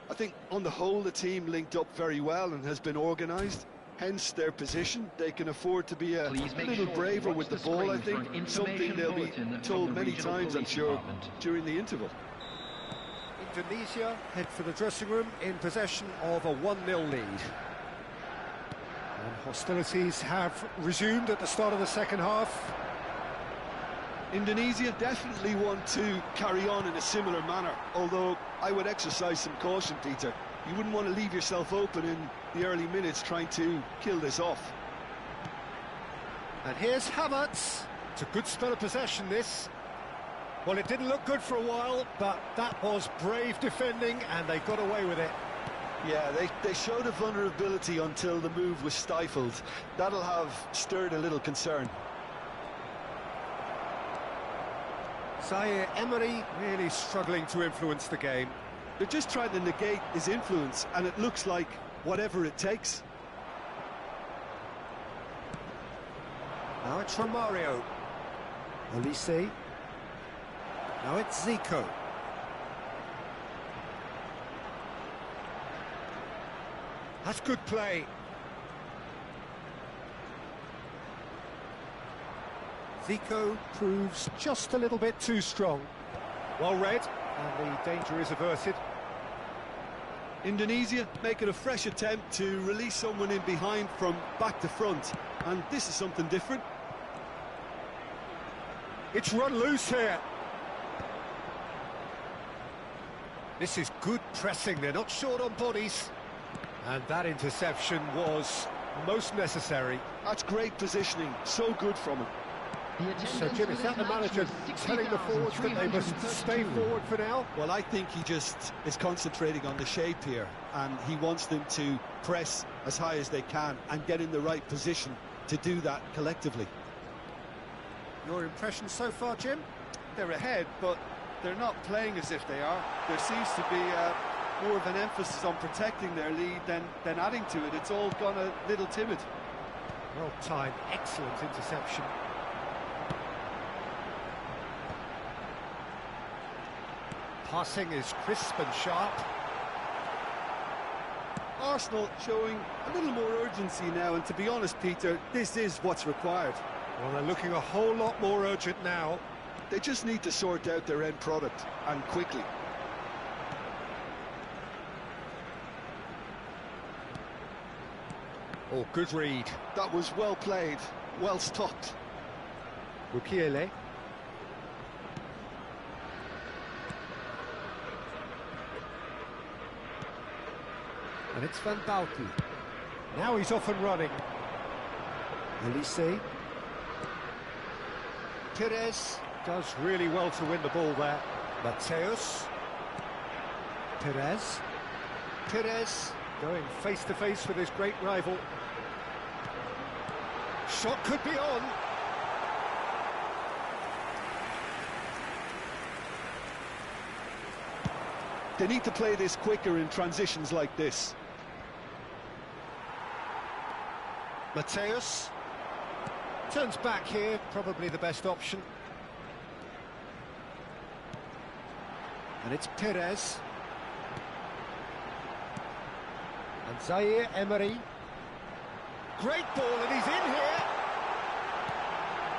I think on the whole the team linked up very well and has been organised, hence their position. They can afford to be a little braver with the ball, I think, something they'll be told many times, I'm sure, during the interval. Indonesia head for the dressing room in possession of a 1-0 lead. And hostilities have resumed at the start of the second half. Indonesia definitely want to carry on in a similar manner, although I would exercise some caution, Peter. You wouldn't want to leave yourself open in the early minutes trying to kill this off. And here's Havertz. It's a good spell of possession, this. Well, it didn't look good for a while, but that was brave defending, and they got away with it. Yeah, they showed a vulnerability until the move was stifled. That'll have stirred a little concern. Zaire Emery really struggling to influence the game. They're just trying to negate his influence, and it looks like whatever it takes. Now it's Romario. Olise. Now it's Zico. That's good play. Zico proves just a little bit too strong. Well read, and the danger is averted. Indonesia making a fresh attempt to release someone in behind from back to front, and this is something different. It's run loose here. This is good pressing, they're not short on bodies. And that interception was most necessary. That's great positioning, so good from him. So, Jim, is that the manager telling the forwards that they must stay forward for now? Well, I think he just is concentrating on the shape here, and he wants them to press as high as they can and get in the right position to do that collectively. Your impression so far, Jim? They're ahead, but they're not playing as if they are. There seems to be more of an emphasis on protecting their lead than adding to it. It's all gone a little timid. Well timed, excellent interception. Passing is crisp and sharp. Arsenal showing a little more urgency now, and to be honest, Peter, this is what's required. Well, they're looking a whole lot more urgent now. They just need to sort out their end product, and quickly. Oh, good read. That was well played, well stopped. Mukiele. And it's Van Bouten. Now he's off and running. Elise. Perez does really well to win the ball there. Mateus. Perez. Perez going face to face with his great rival. Shot could be on. They need to play this quicker in transitions like this. Mateus turns back here, probably the best option. And it's Perez. And Zaire Emery. Great ball, and he's in here.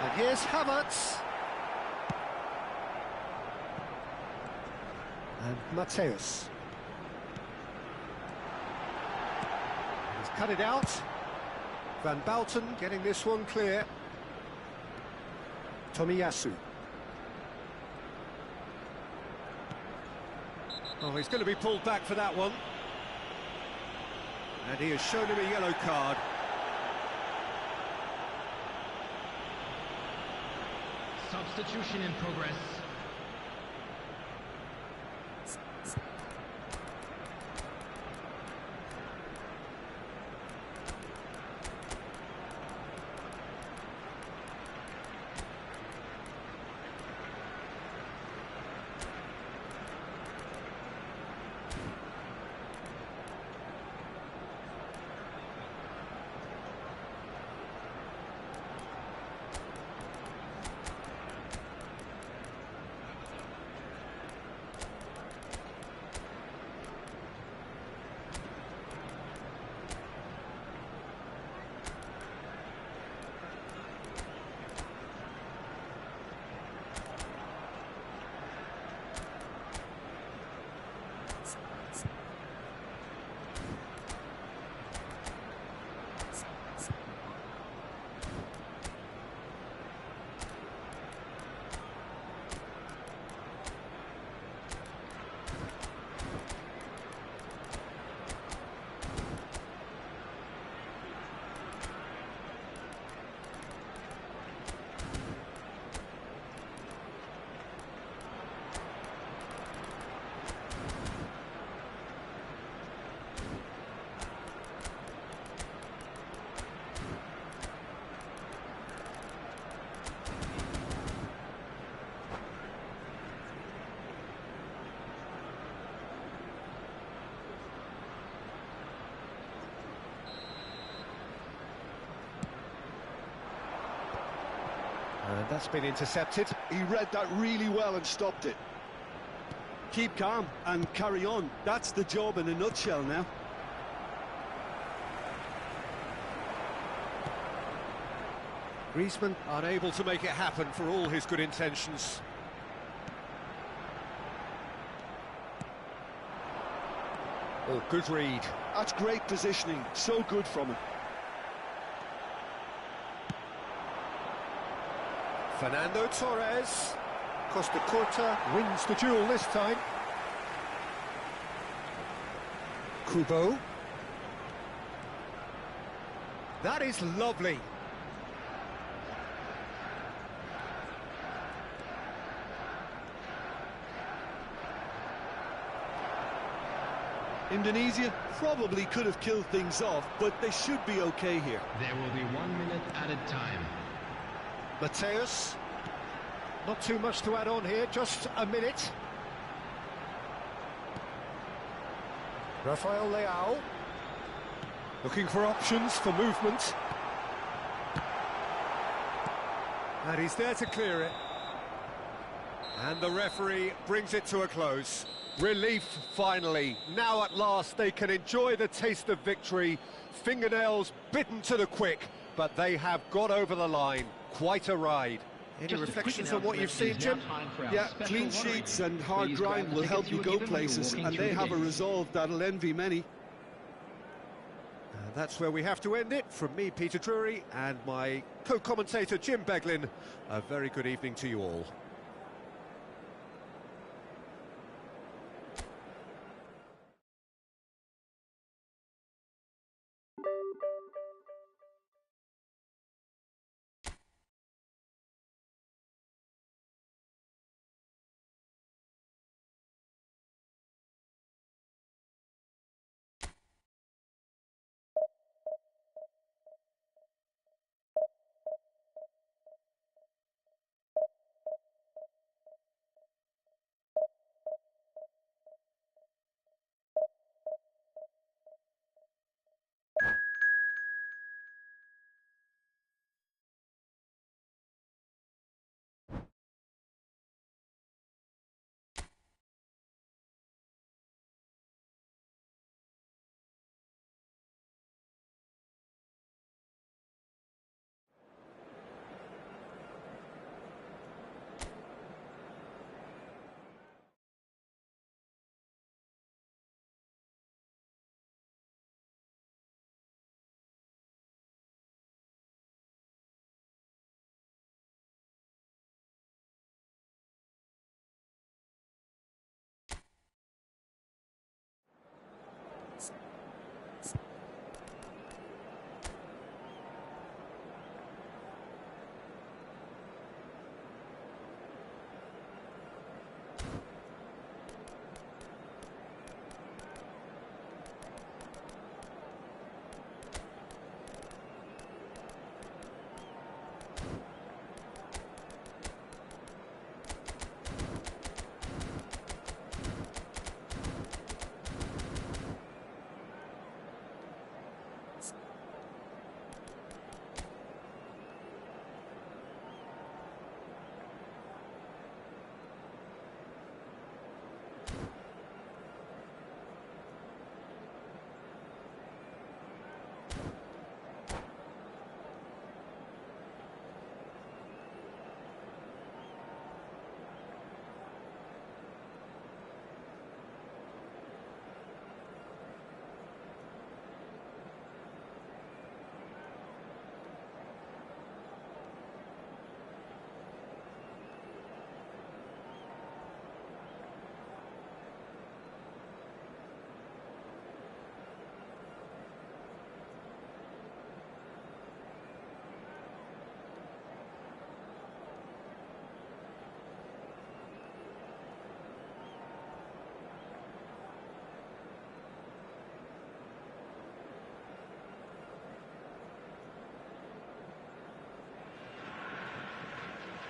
And here's Havertz. And Mateus. He's cut it out. Van Bouten getting this one clear. Tomiyasu. Oh, he's going to be pulled back for that one. And he has shown him a yellow card. Substitution in progress. And that's been intercepted. He read that really well and stopped it. Keep calm and carry on. That's the job in a nutshell now. Griezmann unable to make it happen for all his good intentions. Oh, good read. That's great positioning. So good from him. Fernando Torres. Costa Curta wins the duel this time. Kubo. That is lovely. Indonesia probably could have killed things off, but they should be okay here. There will be 1 minute added time. Mateus. Not too much to add on here, just a minute. Rafael Leao. Looking for options for movement. And he's there to clear it. And the referee brings it to a close. Relief, finally. Now at last they can enjoy the taste of victory. Fingernails bitten to the quick, but they have got over the line. Quite a ride. Any reflections on what you've seen, Jim? Yeah, clean sheets and hard grind will help you go places, and they have a resolve that'll envy many. And that's where we have to end it. From me, Peter Drury, and my co-commentator, Jim Beglin. A very good evening to you all.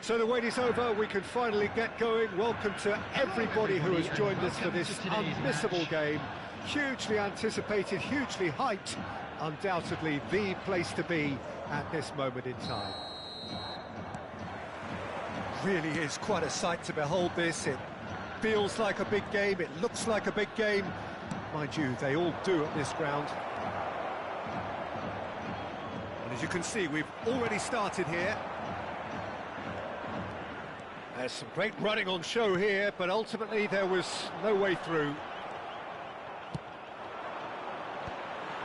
So the wait is over, we can finally get going. Welcome to everybody who has joined us for this unmissable game. Hugely anticipated, hugely hyped. Undoubtedly the place to be at this moment in time. Really is quite a sight to behold this. It feels like a big game, it looks like a big game. Mind you, they all do at this ground. And as you can see, we've already started here. There's some great running on show here, but ultimately there was no way through.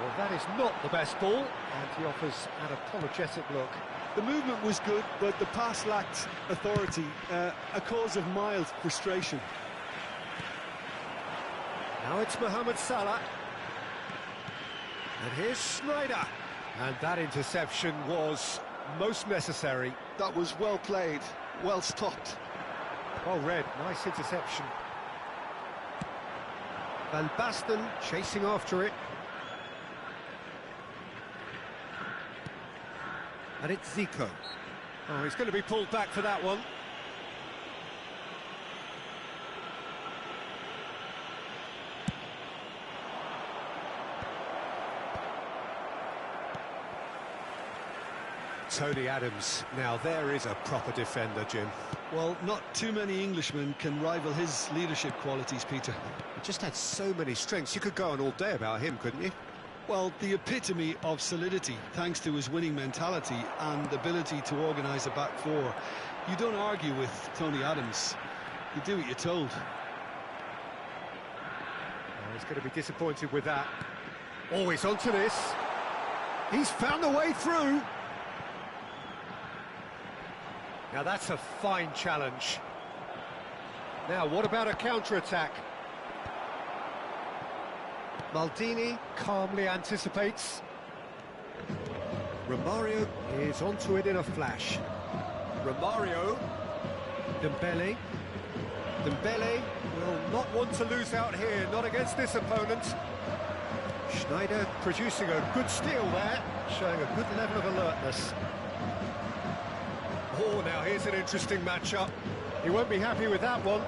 Well, that is not the best ball, and he offers an apologetic look. The movement was good, but the pass lacked authority, a cause of mild frustration. Now it's Mohamed Salah. And here's Schneider. And that interception was most necessary. That was well played, well stopped. Well read, nice interception. Van Basten chasing after it. And it's Zico. Oh, he's going to be pulled back for that one. Tony Adams. Now there is a proper defender, Jim. Well, not too many Englishmen can rival his leadership qualities, Peter. He just had so many strengths. You could go on all day about him, couldn't you? Well, the epitome of solidity, thanks to his winning mentality and ability to organise a back four. You don't argue with Tony Adams. You do what you're told. Oh, he's going to be disappointed with that. Always onto this. He's found a way through. Now that's a fine challenge. Now what about a counter-attack? Maldini calmly anticipates. Romario is onto it in a flash. Romario. Dembele. Dembele will not want to lose out here, not against this opponent. Schneider producing a good steal there, showing a good level of alertness. Oh, now here's an interesting matchup. He won't be happy with that one.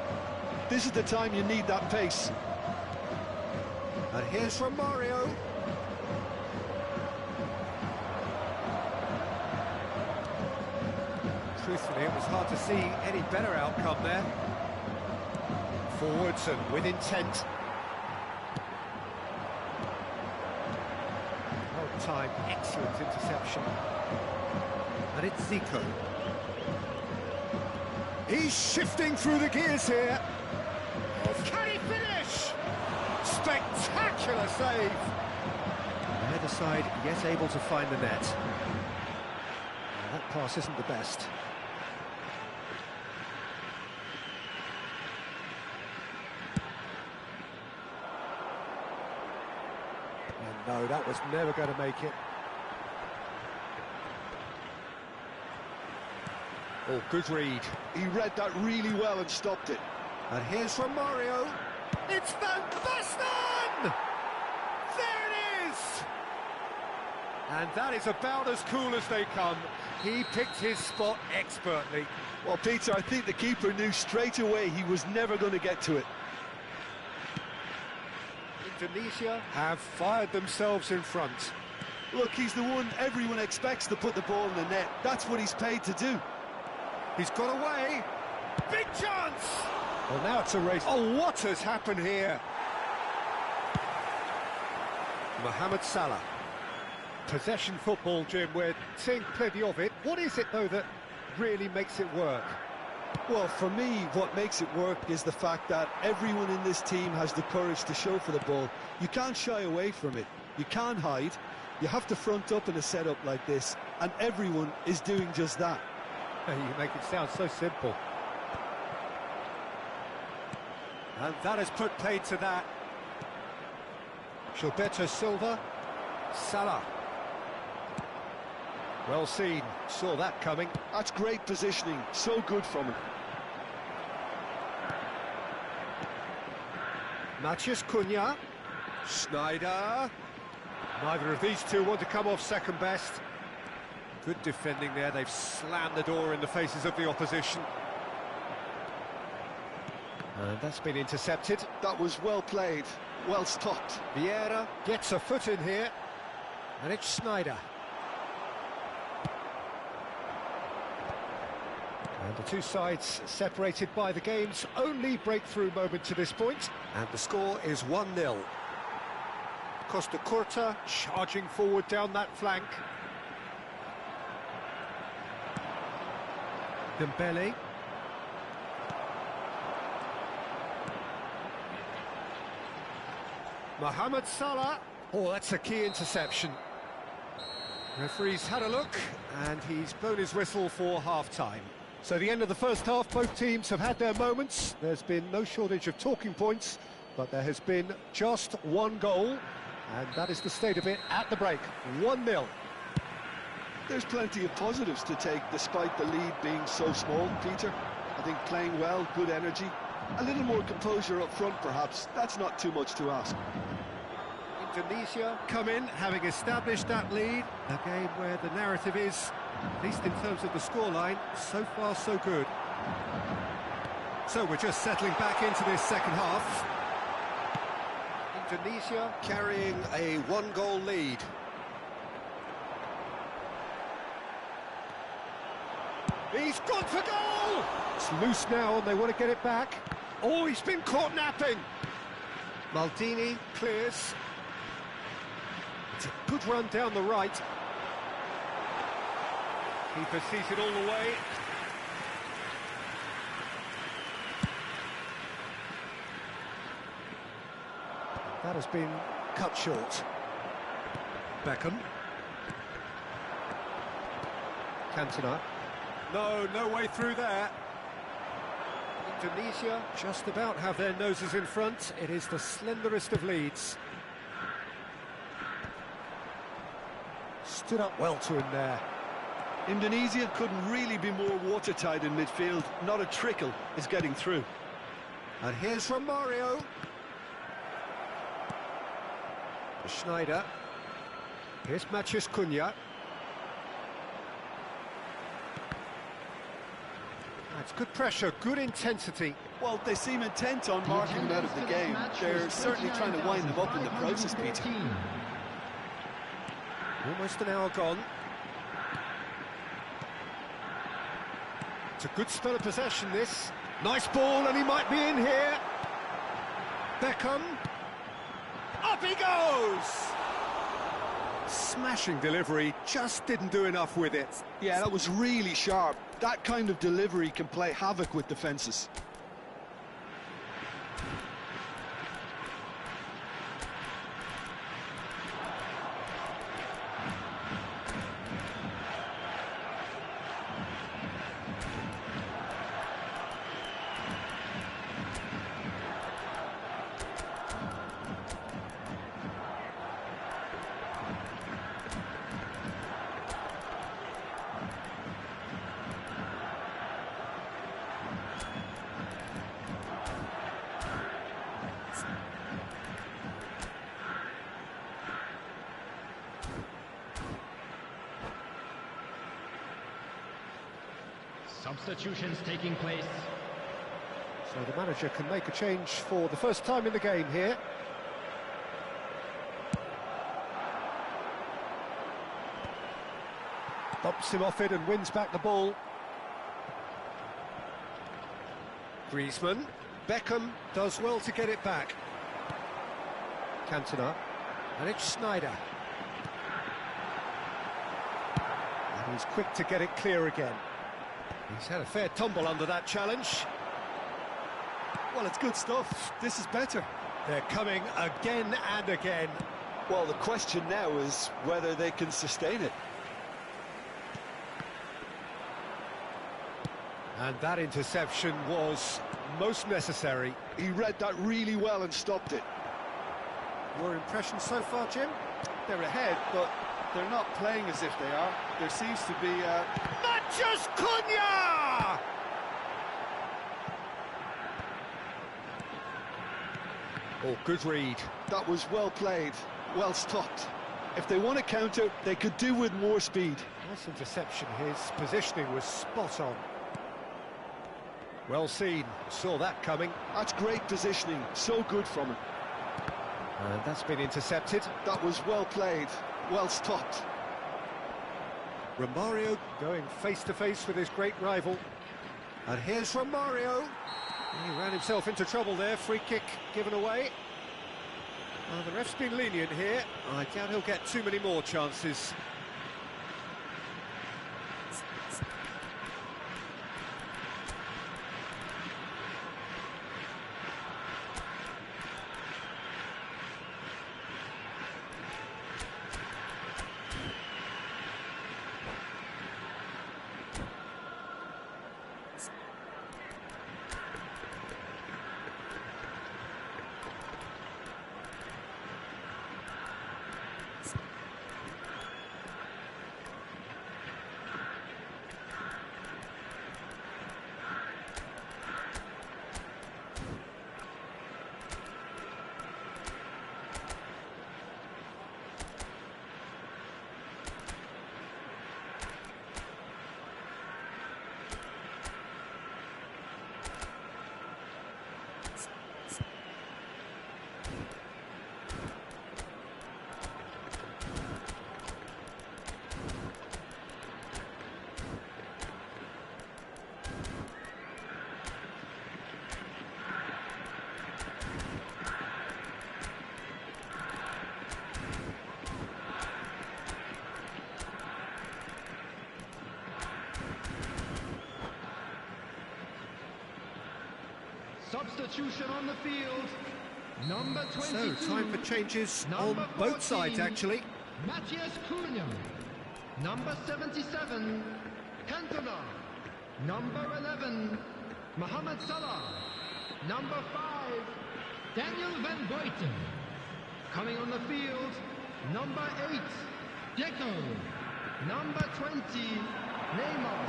This is the time you need that pace. And here's Romario. Truthfully, it was hard to see any better outcome there. Forwards and with intent. Well timed, excellent interception. And it's Zico. He's shifting through the gears here. Can he finish? Spectacular save. The header side yet able to find the net. Well, that pass isn't the best. And no, that was never going to make it. Oh, good read. He read that really well and stopped it. And here's Romario. It's Van Basten! There it is! And that is about as cool as they come. He picked his spot expertly. Well, Peter, I think the keeper knew straight away he was never going to get to it. Indonesia have fired themselves in front. Look, he's the one everyone expects to put the ball in the net. That's what he's paid to do. He's got away. Big chance! Well, now it's a race. Oh, what has happened here? Mohamed Salah. Possession football, Jim, we're seeing plenty of it. What is it, though, that really makes it work? Well, for me, what makes it work is the fact that everyone in this team has the courage to show for the ball. You can't shy away from it. You can't hide. You have to front up in a setup like this, and everyone is doing just that. You make it sound so simple. And that has put paid to that. Gilberto Silva. Salah. Well seen. Saw that coming. That's great positioning. So good from him. Matheus Cunha. Schneider. Neither of these two want to come off second best. Good defending there. They've slammed the door in the faces of the opposition. And that's been intercepted. That was well played, well stopped. Vieira gets a foot in here. And it's Schneider. And the two sides separated by the game's only breakthrough moment to this point. And the score is 1-0. Costa Curta charging forward down that flank. Dembele. Mohamed Salah. Oh, that's a key interception. Referee's had a look, and he's blown his whistle for half-time. So the end of the first half, both teams have had their moments. There's been no shortage of talking points, but there has been just one goal, and that is the state of it at the break. 1-0. There's plenty of positives to take despite the lead being so small, Peter. I think playing well, good energy, a little more composure up front perhaps. That's not too much to ask. Indonesia come in, having established that lead. A game where the narrative is, at least in terms of the scoreline, so far so good. So we're just settling back into this second half. Indonesia carrying a one-goal lead. He's gone for goal! It's loose now and they want to get it back. Oh, he's been caught napping. Maldini clears. It's a good run down the right. Keeper sees it all the way. That has been cut short. Beckham. Cantona. No way through there. Indonesia just about have their noses in front. It is the slenderest of leads. Stood up well to him there. Indonesia couldn't really be more watertight in midfield. Not a trickle is getting through. And here's Romario. Schneider. Here's Matheus Cunha. That's good pressure, good intensity. Well, they seem intent on marking him out of the game. They're certainly trying to wind him up in the process, Peter. Almost an hour gone. It's a good spell of possession, this. Nice ball, and he might be in here. Beckham. Up he goes! Smashing delivery, just didn't do enough with it. Yeah, that was really sharp. That kind of delivery can play havoc with defences. Substitutions taking place. So the manager can make a change for the first time in the game here. Bumps him off it and wins back the ball. Griezmann. Beckham does well to get it back. Cantona. And it's Schneider. And he's quick to get it clear again. He's had a fair tumble under that challenge. Well, it's good stuff. This is better. They're coming again and again. Well, the question now is whether they can sustain it. And that interception was most necessary. He read that really well and stopped it. Your impression so far, Jim? They're ahead, but they're not playing as if they are. There seems to be Matheus Cunha! Oh, good read. That was well played, well stopped. If they want to counter, they could do with more speed. Nice interception. His positioning was spot on. Well seen. Saw that coming. That's great positioning. So good from him. And that's been intercepted. That was well played, well stopped. Romario going face-to-face with his great rival. And here's Romario. He ran himself into trouble there. Free kick given away. The ref's been lenient here. I doubt he'll get too many more chances. Substitution on the field. Number 22. So, time for changes on Number both 14, sides, actually. Matheus Cunha. Number 77, Cantona. Number 11, Mohamed Salah. Number 5, Daniel Van Buiten. Coming on the field, number 8, Deco. Number 20, Neymar.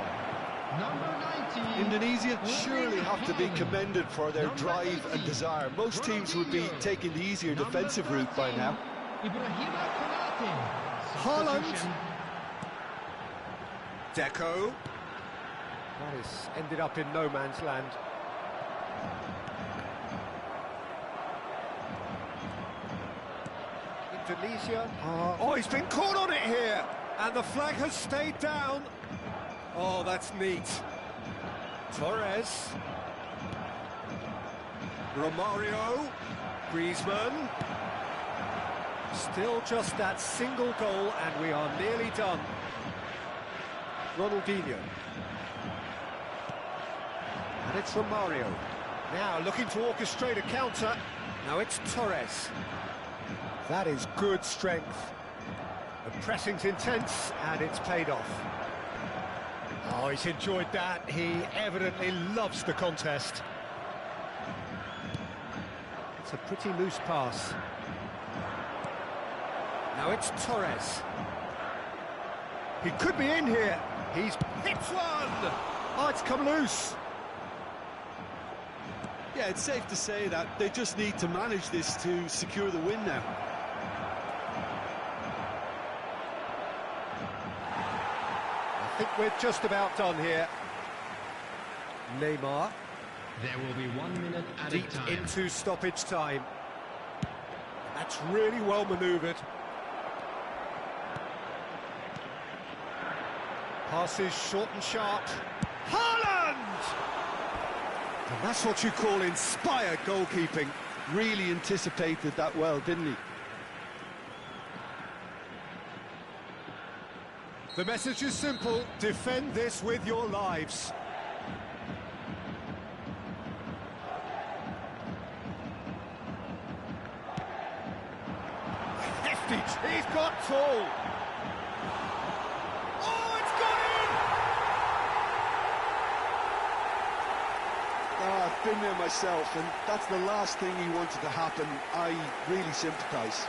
Number 19. Indonesia surely have to be commended for their drive and desire. Most teams would be taking the easier defensive route by now. Haaland. Deco. That has ended up in no man's land. Indonesia. Oh, he's been caught on it here. And the flag has stayed down. Oh, that's neat. Torres. Romario. Griezmann. Still just that single goal, and we are nearly done. Ronaldinho. And it's Romario. Now looking to orchestrate a counter. Now it's Torres. That is good strength. The pressing's intense, and it's paid off. Oh, he's enjoyed that. He evidently loves the contest. It's a pretty loose pass. Now it's Torres. He could be in here. He's hit one. Oh, it's come loose. Yeah, it's safe to say that they just need to manage this to secure the win now. I think we're just about done here. Neymar. There will be 1 minute at Deep a time. into stoppage time. That's really well manoeuvred. Passes short and sharp. Haaland! And that's what you call inspired goalkeeping. Really anticipated that well, didn't he? The message is simple: defend this with your lives. Hefty, he's got tall. Oh, it's gone in! Oh, I've been there myself, and that's the last thing he wanted to happen. I really sympathise.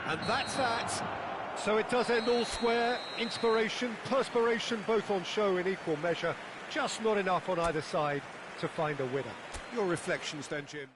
And that's that. So it does end all square. Inspiration, perspiration, both on show in equal measure. Just not enough on either side to find a winner. Your reflections then, Jim?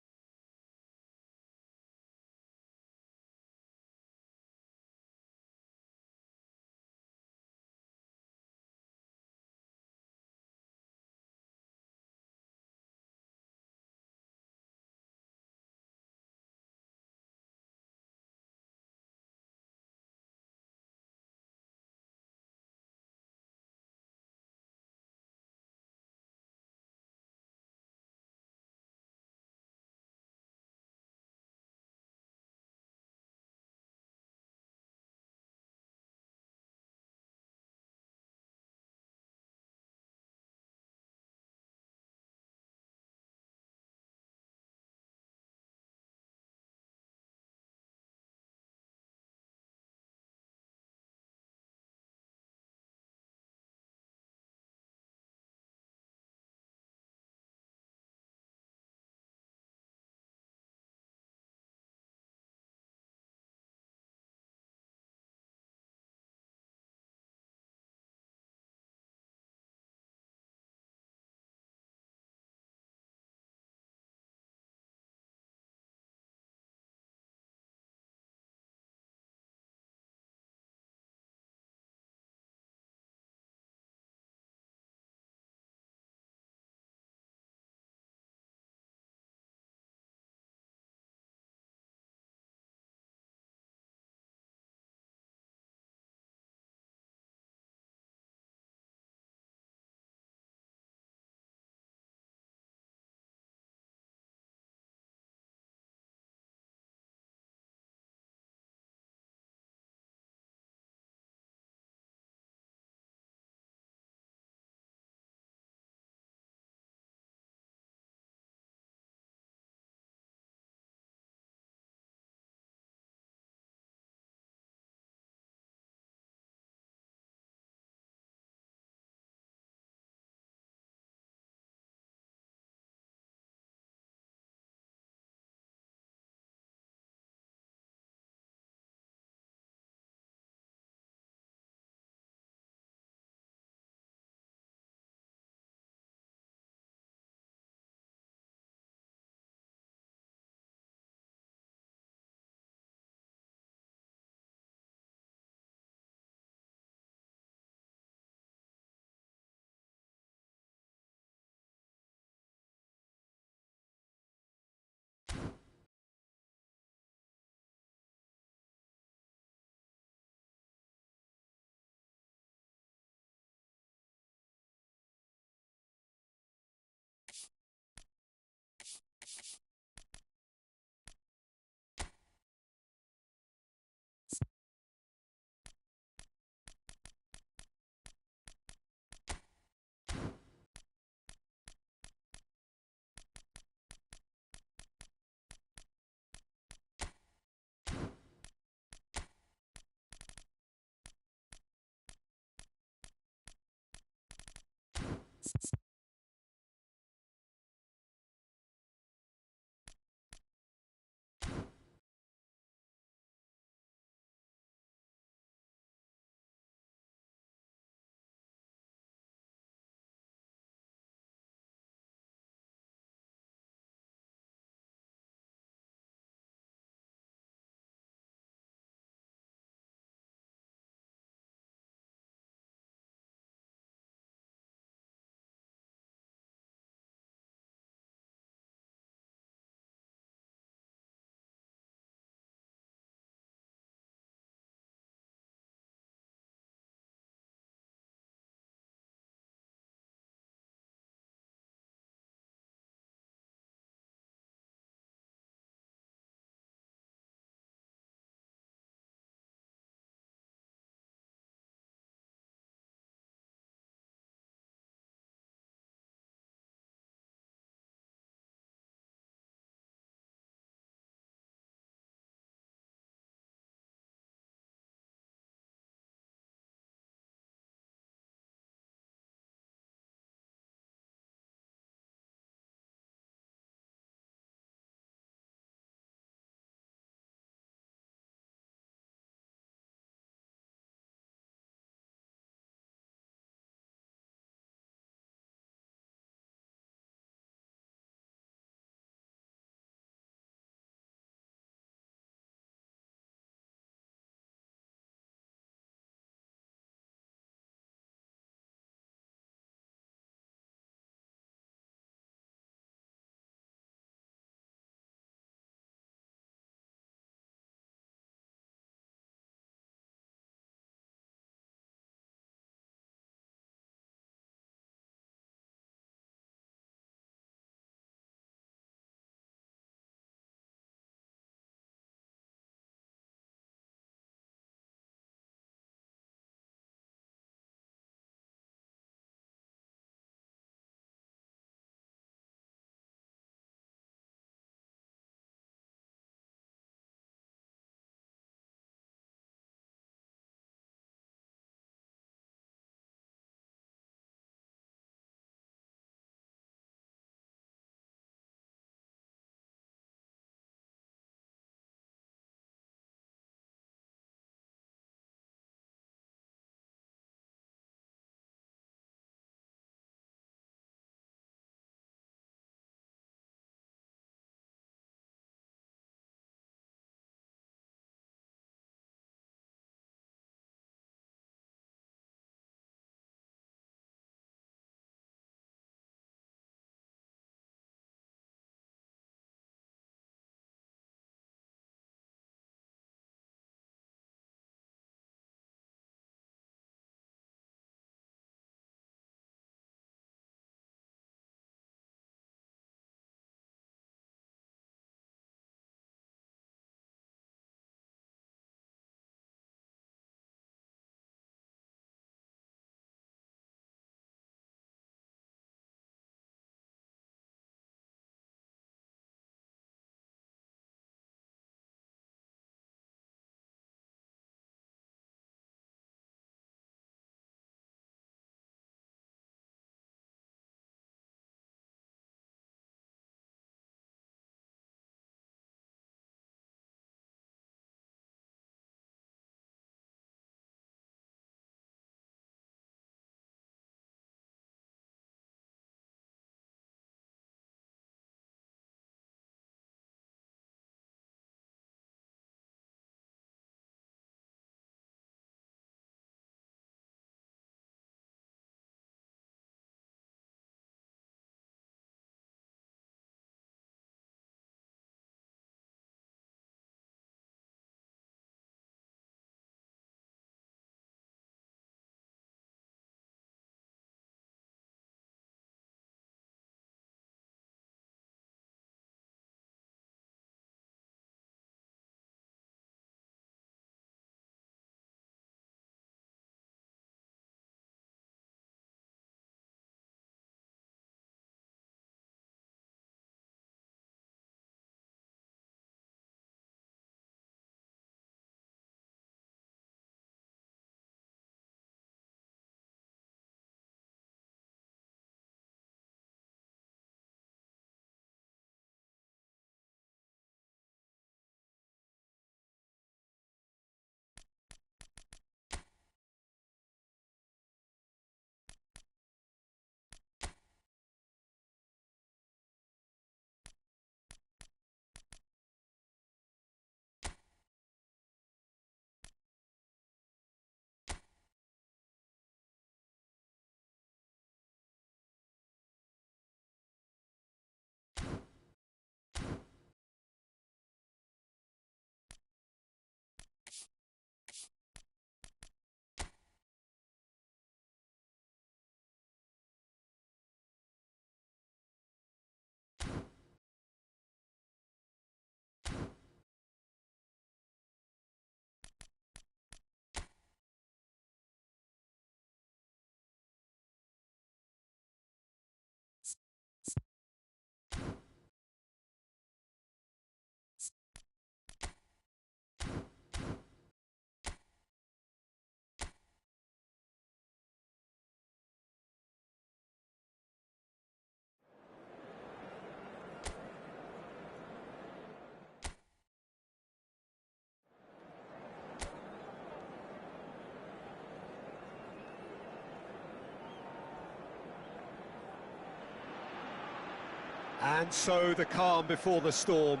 And so the calm before the storm.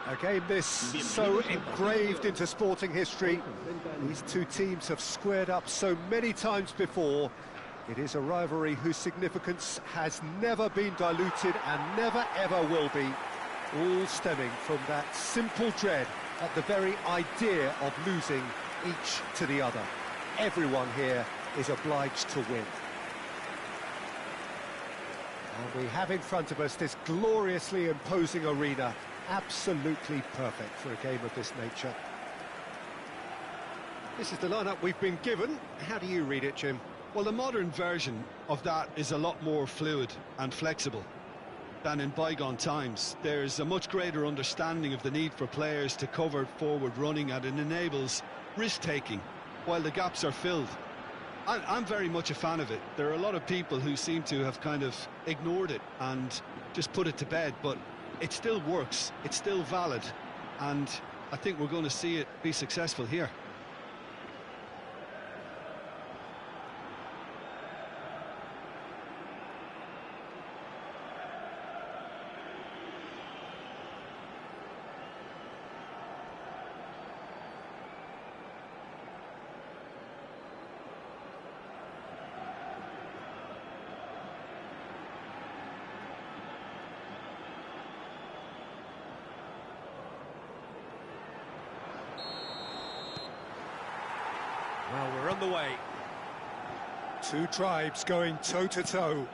A game this so engraved into sporting history. These two teams have squared up so many times before. It is a rivalry whose significance has never been diluted and never ever will be. All stemming from that simple dread at the very idea of losing each to the other. Everyone here is obliged to win. And we have in front of us this gloriously imposing arena, absolutely perfect for a game of this nature. This is the lineup we've been given. How do you read it, Jim? Well, the modern version of that is a lot more fluid and flexible than in bygone times. There's a much greater understanding of the need for players to cover forward running, and it enables risk-taking while the gaps are filled. I'm very much a fan of it. There are a lot of people who seem to have kind of ignored it and just put it to bed, but it still works, it's still valid, and I think we're going to see it be successful here. Well, we're on the way. Two tribes going toe-to-toe.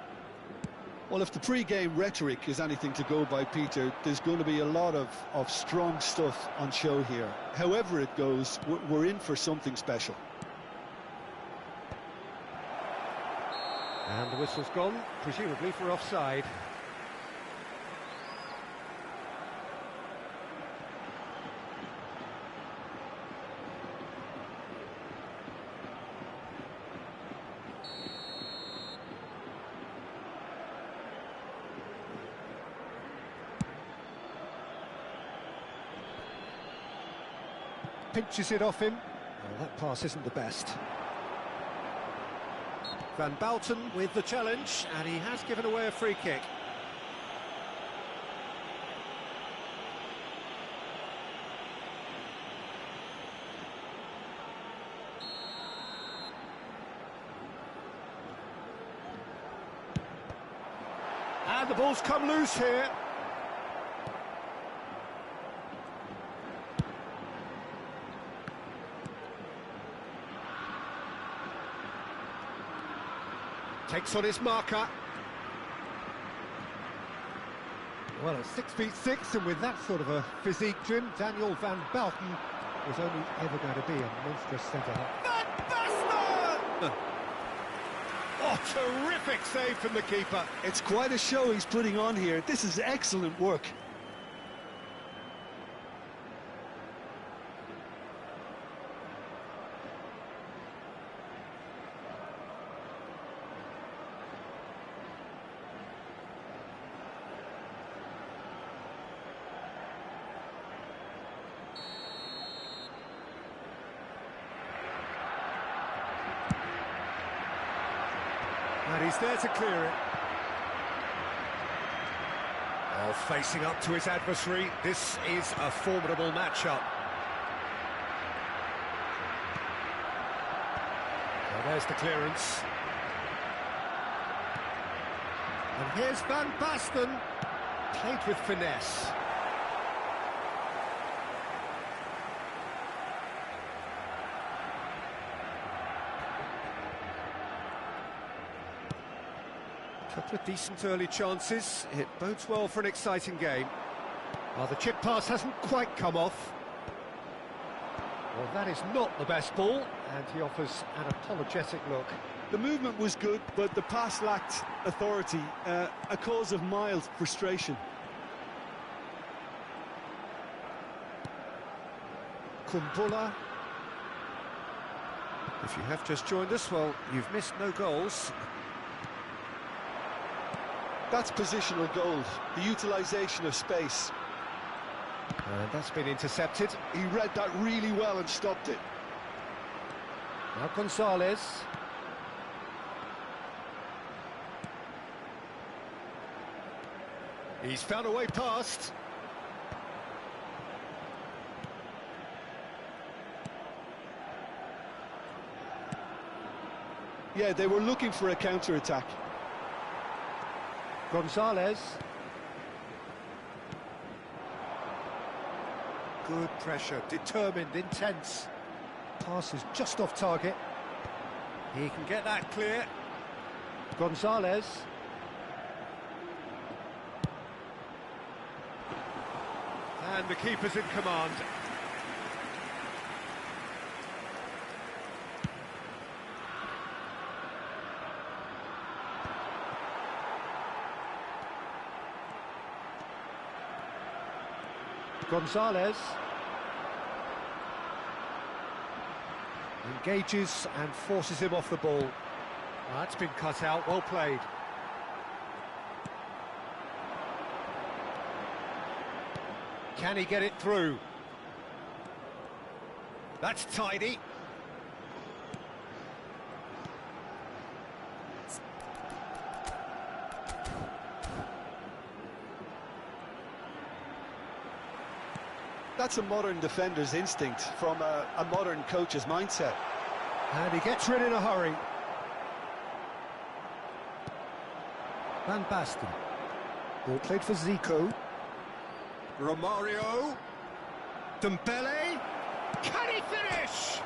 Well, if the pre-game rhetoric is anything to go by, Peter, there's going to be a lot of strong stuff on show here. However it goes, we're in for something special. And the whistle's gone, presumably for offside. Pinches it off him. Well, that pass isn't the best. Van Balten with the challenge, and he has given away a free kick. And the ball's come loose here. Takes on his marker. Well, at 6'6", and with that sort of a physique, Jim, Daniel Van Balten was only ever going to be a monstrous centre-half. Van Basten! Oh, terrific save from the keeper. It's quite a show he's putting on here. This is excellent work. And he's there to clear it. Oh, facing up to his adversary, this is a formidable matchup. Well, there's the clearance. And here's Van Basten, played with finesse. Couple of decent early chances. It bodes well for an exciting game. Well, the chip pass hasn't quite come off. Well, that is not the best ball, and he offers an apologetic look. The movement was good, but the pass lacked authority, a cause of mild frustration. Kumbula. If you have just joined us, well, you've missed no goals. That's positional goal, the utilisation of space. And that's been intercepted. He read that really well and stopped it. Now Gonzalez. He's found a way past. Yeah, they were looking for a counter-attack. Gonzalez. Good pressure, determined, intense. Pass is just off target. He can get that clear. Gonzalez. And the keeper's in command. Gonzalez engages and forces him off the ball. That's been cut out, well played. Can he get it through? That's tidy. That's a modern defender's instinct from a modern coach's mindset. And he gets rid in a hurry. Van Basten. Ball played for Zico. Romario. Dembele. Can he finish?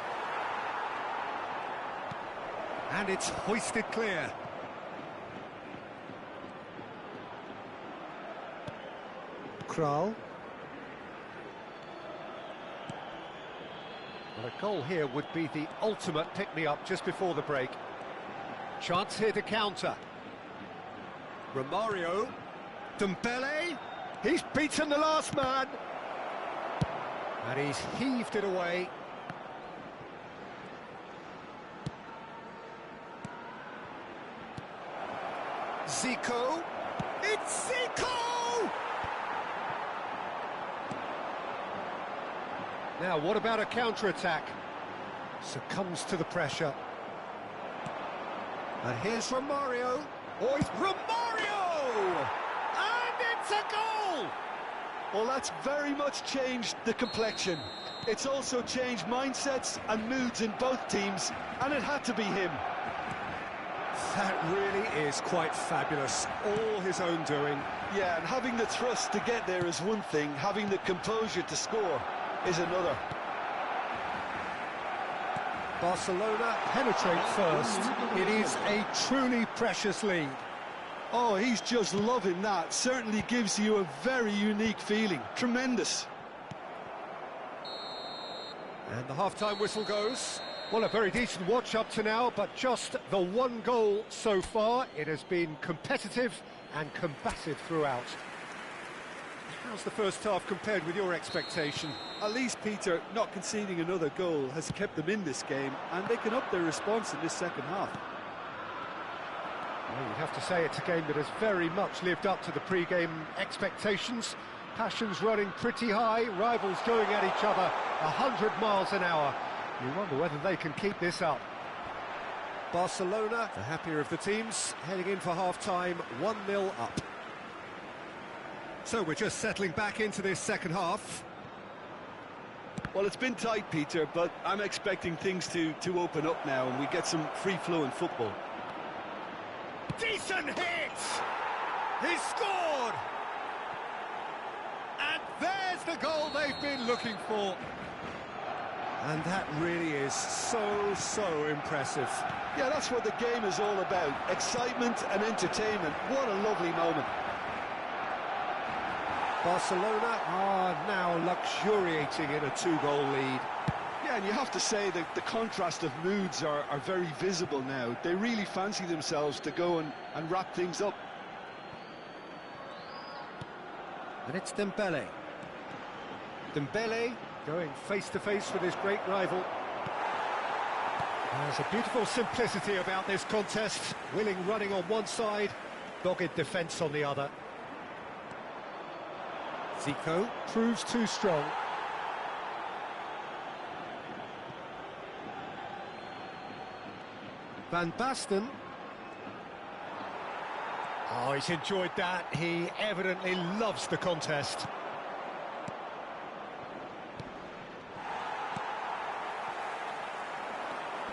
And it's hoisted clear. Kral. Well, a goal here would be the ultimate pick-me-up just before the break. Chance here to counter. Romario. Dembele. He's beaten the last man. And he's heaved it away. Zico. It's Zico! Now, what about a counter-attack? Succumbs to the pressure. And here's Romario. Oh, it's Romario! And it's a goal! Well, that's very much changed the complexion. It's also changed mindsets and moods in both teams, and it had to be him. That really is quite fabulous. All his own doing. Yeah, and having the thrust to get there is one thing, having the composure to score is another. Barcelona penetrate first. It is a truly precious lead. Oh, he's just loving that. Certainly gives you a very unique feeling. Tremendous. And the half-time whistle goes. Well, a very decent watch up to now, but just the one goal so far. It has been competitive and combative throughout. How's the first half compared with your expectation? At least, Peter, not conceding another goal has kept them in this game, and they can up their response in this second half. Well, you'd have to say it's a game that has very much lived up to the pre-game expectations. Passions running pretty high, rivals going at each other 100 miles an hour. You wonder whether they can keep this up. Barcelona, the happier of the teams, heading in for half-time, 1-0 up. So we're just settling back into this second half. Well, it's been tight, Peter, but I'm expecting things to open up now and we get some free-flowing football. Decent hit! He's scored! And there's the goal they've been looking for. And that really is so impressive. Yeah, that's what the game is all about. Excitement and entertainment. What a lovely moment. Barcelona are now luxuriating in a two-goal lead. Yeah, and you have to say that the contrast of moods are very visible now. They really fancy themselves to go and wrap things up. And it's Dembele. Dembele going face-to-face with his great rival. There's a beautiful simplicity about this contest. Willing running on one side, dogged defence on the other. Zico proves too strong. Van Basten. Oh, he's enjoyed that. He evidently loves the contest.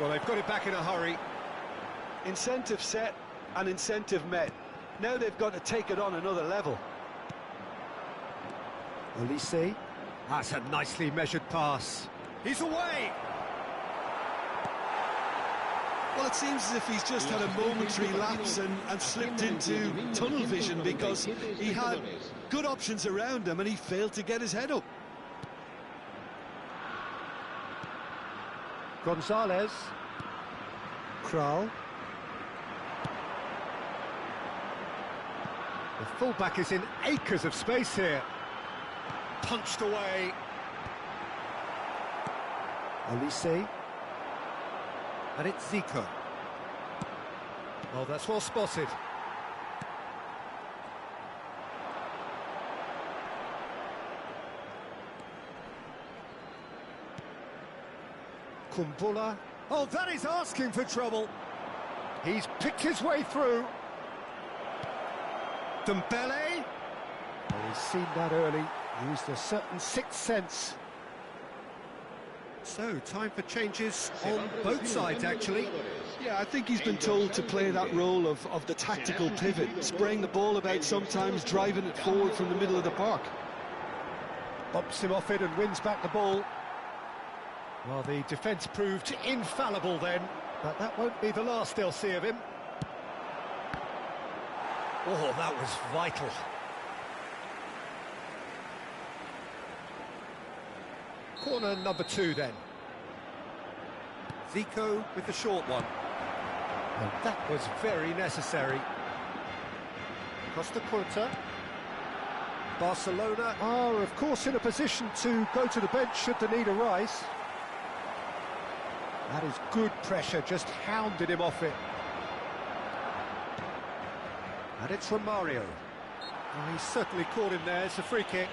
Well, they've got it back in a hurry. Incentive set and incentive met. Now they've got to take it on another level. Olise. That's a nicely measured pass. He's away! Well, it seems as if he's just had a momentary lapse and slipped into tunnel vision, because he had good options around him and he failed to get his head up. Gonzalez. Kral. The fullback is in acres of space here. Punched away. Olise. And it's Zico. Oh, that's well spotted. Kumbula. Oh, that is asking for trouble. He's picked his way through. Dembele. Oh, he's seen that early. Used a certain sixth sense. So, time for changes on both sides, actually. Yeah, I think he's been told to play that role of the tactical pivot, spraying the ball about sometimes, driving it forward from the middle of the park. Bumps him off it and wins back the ball. Well, the defence proved infallible then, but that won't be the last they'll see of him. Oh, that was vital. Corner number 2 then. Zico with the short one. And that was very necessary. Costa Curta. Barcelona are, of course, in a position to go to the bench should the need arise. That is good pressure, just hounded him off it. And it's Romario. Oh, he's certainly caught him there. It's a free kick.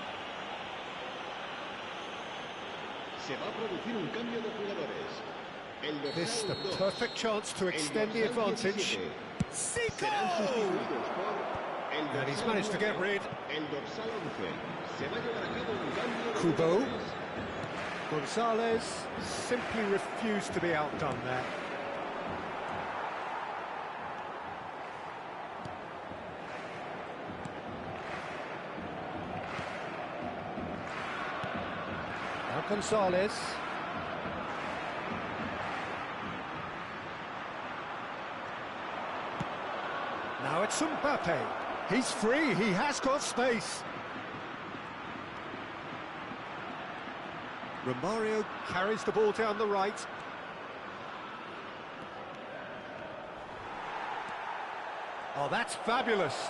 This the perfect chance to extend the advantage. Zico! And he's managed to get rid. Kubo. Gonzalez simply refused to be outdone there. Now Gonzalez. Now it's Mbappe. He's free, he has got space. Romario carries the ball down the right. Oh, that's fabulous.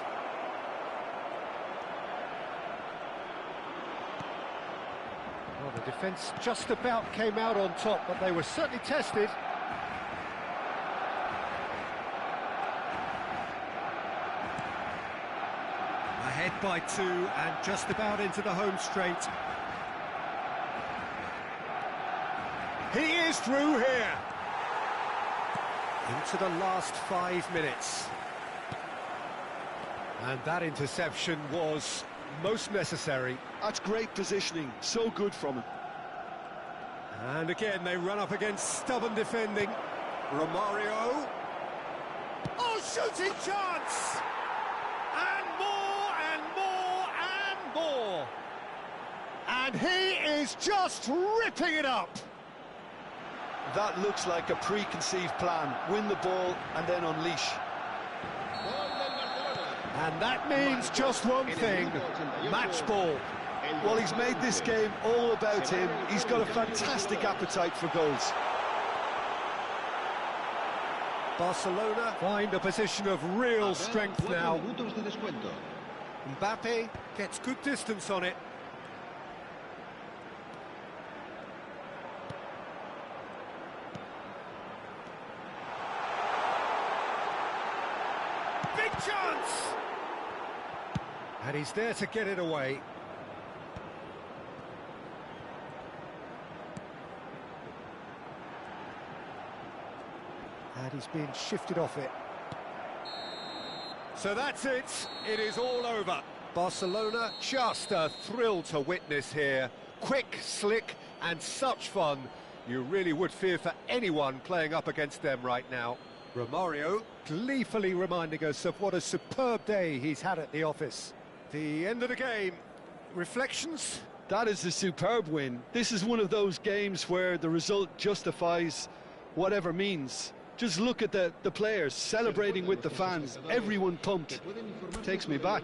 Well, the defence just about came out on top, but they were certainly tested. Ahead by 2 and just about into the home straight. He is through here. Into the last 5 minutes. And that interception was most necessary. That's great positioning, so good from him. And again, they run up against stubborn defending. Romario. Oh, shooting chance! And more, and more, and more. And he is just ripping it up. That looks like a preconceived plan. Win the ball and then unleash. And that means just one thing, match ball. Well, he's made this game all about him. He's got a fantastic appetite for goals. Barcelona find a position of real strength now. Mbappe gets good distance on it. Big chance! And he's there to get it away. And he's being shifted off it. So that's it. It is all over. Barcelona, just a thrill to witness here. Quick, slick, and such fun. You really would fear for anyone playing up against them right now. Romario gleefully reminding us of what a superb day he's had at the office. The end of the game. Reflections? That is a superb win. This is one of those games where the result justifies whatever means. Just look at the players celebrating with the fans, everyone pumped. Takes me back.